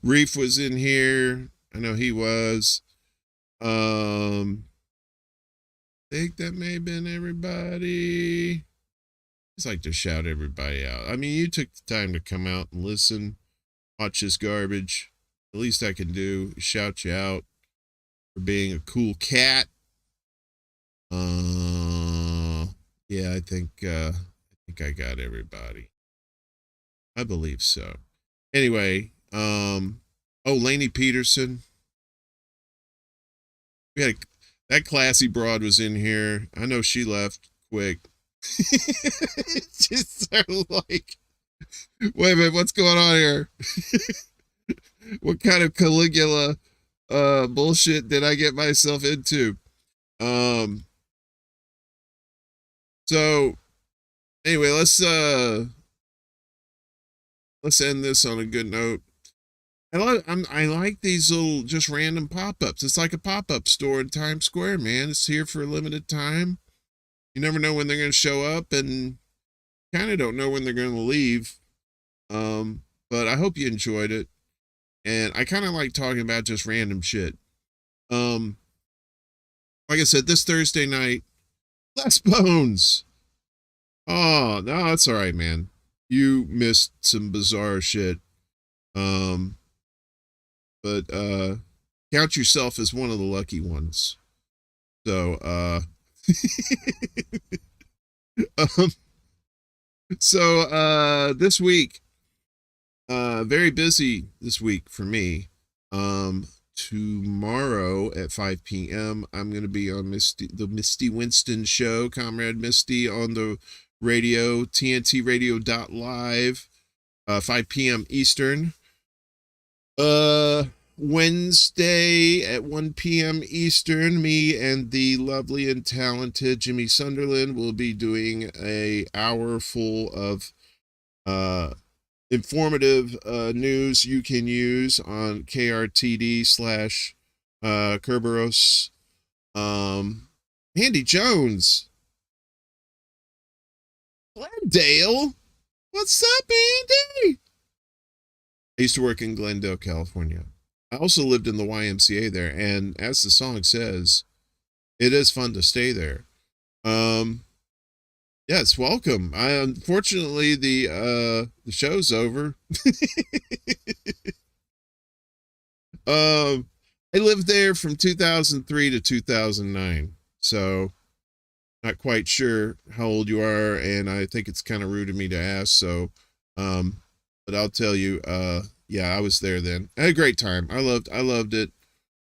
Reef was in here. I know he was. I think that may have been everybody. Just like to shout everybody out. I mean, you took the time to come out and listen, watch this garbage. The least I can do is shout you out for being a cool cat. Yeah, I think I got everybody. I believe so. Anyway, Lainey Peterson. We had that classy broad was in here. I know she left quick. It's just so like, wait a minute, what's going on here? What kind of Caligula bullshit did I get myself into? So anyway, let's end this on a good note. I like these little just random pop-ups. It's like a pop-up store in Times Square, man. It's here for a limited time. You never know when they're going to show up, and kind of don't know when they're going to leave. But I hope you enjoyed it. And I kind of like talking about just random shit. Like I said, this Thursday night, Les Bones. Oh, no, that's all right, man. you missed some bizarre shit. But count yourself as one of the lucky ones. So um, this week, very busy this week for me. Tomorrow at 5 p.m. I'm going to be on the Misty Winston show, Comrade Misty, on the radio, tntradio.live, 5 p.m. Eastern. Wednesday at 1 p.m. Eastern, me and the lovely and talented Jimmy Sunderland will be doing a hour full of informative news you can use on KRTD / Kerberos. Andy Jones. Glendale. What's up, Andy? I used to work in Glendale, California. I also lived in the YMCA there, and as the song says, it is fun to stay there. Yes, welcome. Unfortunately the show's over. I lived there from 2003 to 2009, so not quite sure how old you are, and I think it's kind of rude of me to ask, so but I'll tell you, yeah, I was there then. I had a great time. I loved it.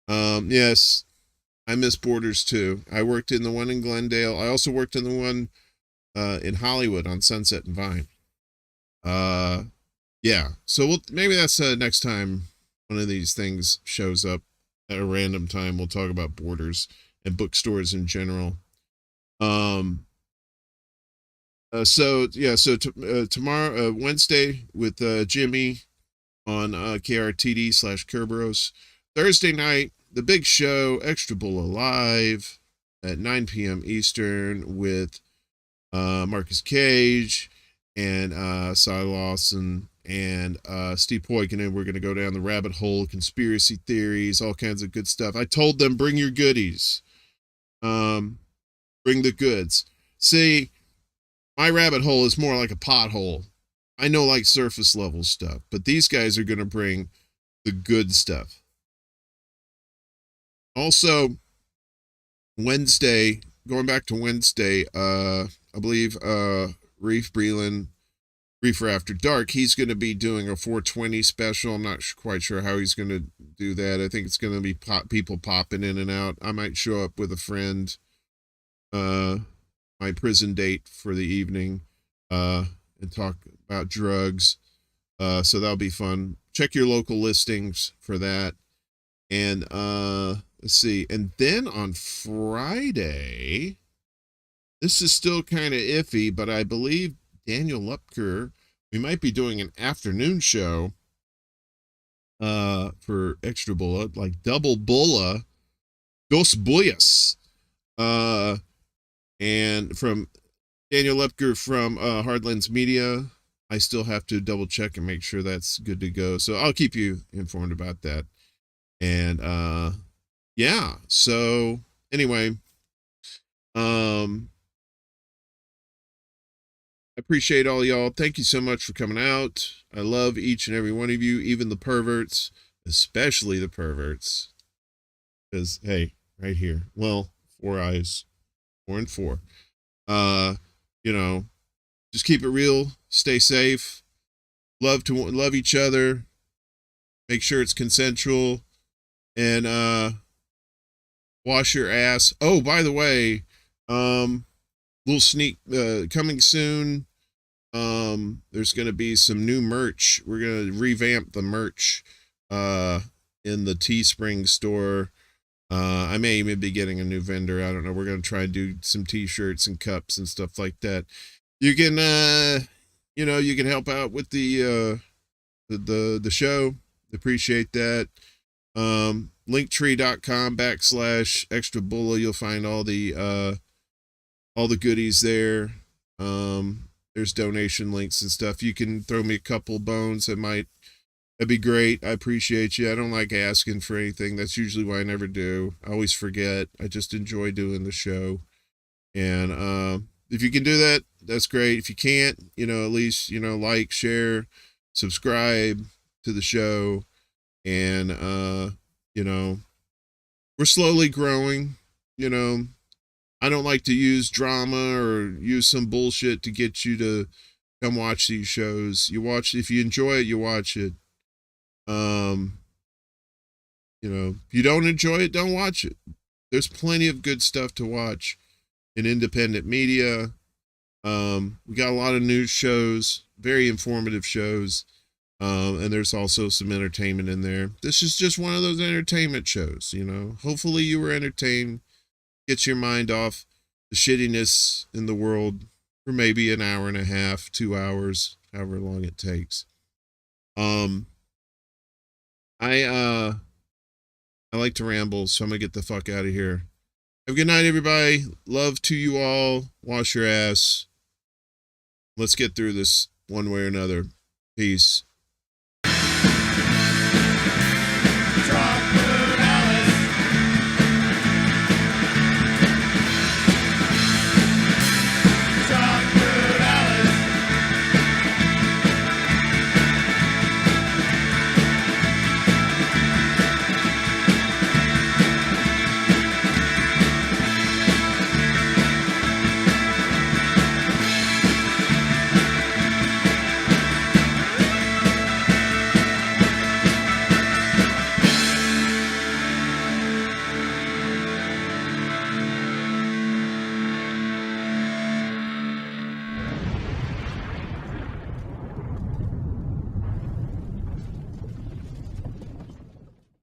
Yes, I miss Borders too. I worked in the one in Glendale. I also worked in the one in Hollywood on Sunset and Vine. Yeah, so maybe that's next time one of these things shows up at a random time. We'll talk about Borders and bookstores in general. Tomorrow, Wednesday with Jimmy on KRTD / Kerberos. Thursday night, the big show, Extra Bulla Live at 9 p.m. Eastern with Marcus Cage and Cy Lawson and Steve Poikonen. We're going to go down the rabbit hole, conspiracy theories, all kinds of good stuff. I told them, bring your goodies. Bring the goods. See, my rabbit hole is more like a pothole. I know like surface level stuff, but these guys are going to bring the good stuff. Also, Wednesday, going back to Wednesday, I believe Reef Breland, Reefer After Dark, he's going to be doing a 420 special. I'm not quite sure how he's going to do that. I think it's going to be people popping in and out. I might show up with a friend, my prison date for the evening, and talk about drugs. So that'll be fun. Check your local listings for that. And let's see. And then on Friday, this is still kind of iffy, but I believe Daniel Lupker, we might be doing an afternoon show for Extra Bulla, like double Bulla, Dos Bullas. And from Daniel Lepker from Hardlands Media. I still have to double check and make sure that's good to go. So I'll keep you informed about that. And yeah, so anyway, I appreciate all y'all. Thank you so much for coming out. I love each and every one of you, even the perverts, especially the perverts. Because hey, right here. Well, 4 eyes. 4 and 4. You know, just keep it real, stay safe, love each other, make sure it's consensual, and wash your ass. Oh, by the way, little sneak coming soon. There's gonna be some new merch. We're gonna revamp the merch in the Teespring store. I may even be getting a new vendor. I don't know. We're going to try and do some t-shirts and cups and stuff like that. You can, you know, you can help out with the show. Appreciate that. Linktree.com/extra Bulla. You'll find all the goodies there. There's donation links and stuff. You can throw me a couple bones. That'd be great. I appreciate you. I don't like asking for anything. That's usually why I never do. I always forget. I just enjoy doing the show. And if you can do that, that's great. If you can't, at least, like, share, subscribe to the show. And, we're slowly growing. I don't like to use drama or use some bullshit to get you to come watch these shows. If you enjoy it, you watch it. If you don't enjoy it, don't watch it. There's plenty of good stuff to watch in independent media. We got a lot of news shows, very informative shows. And there's also some entertainment in there. This is just one of those entertainment shows, Hopefully you were entertained. Get your mind off the shittiness in the world for maybe an hour and a half, 2 hours, however long it takes. I like to ramble, so I'm gonna get the fuck out of here. Have a good night, everybody. Love to you all. Wash your ass. Let's get through this one way or another. Peace.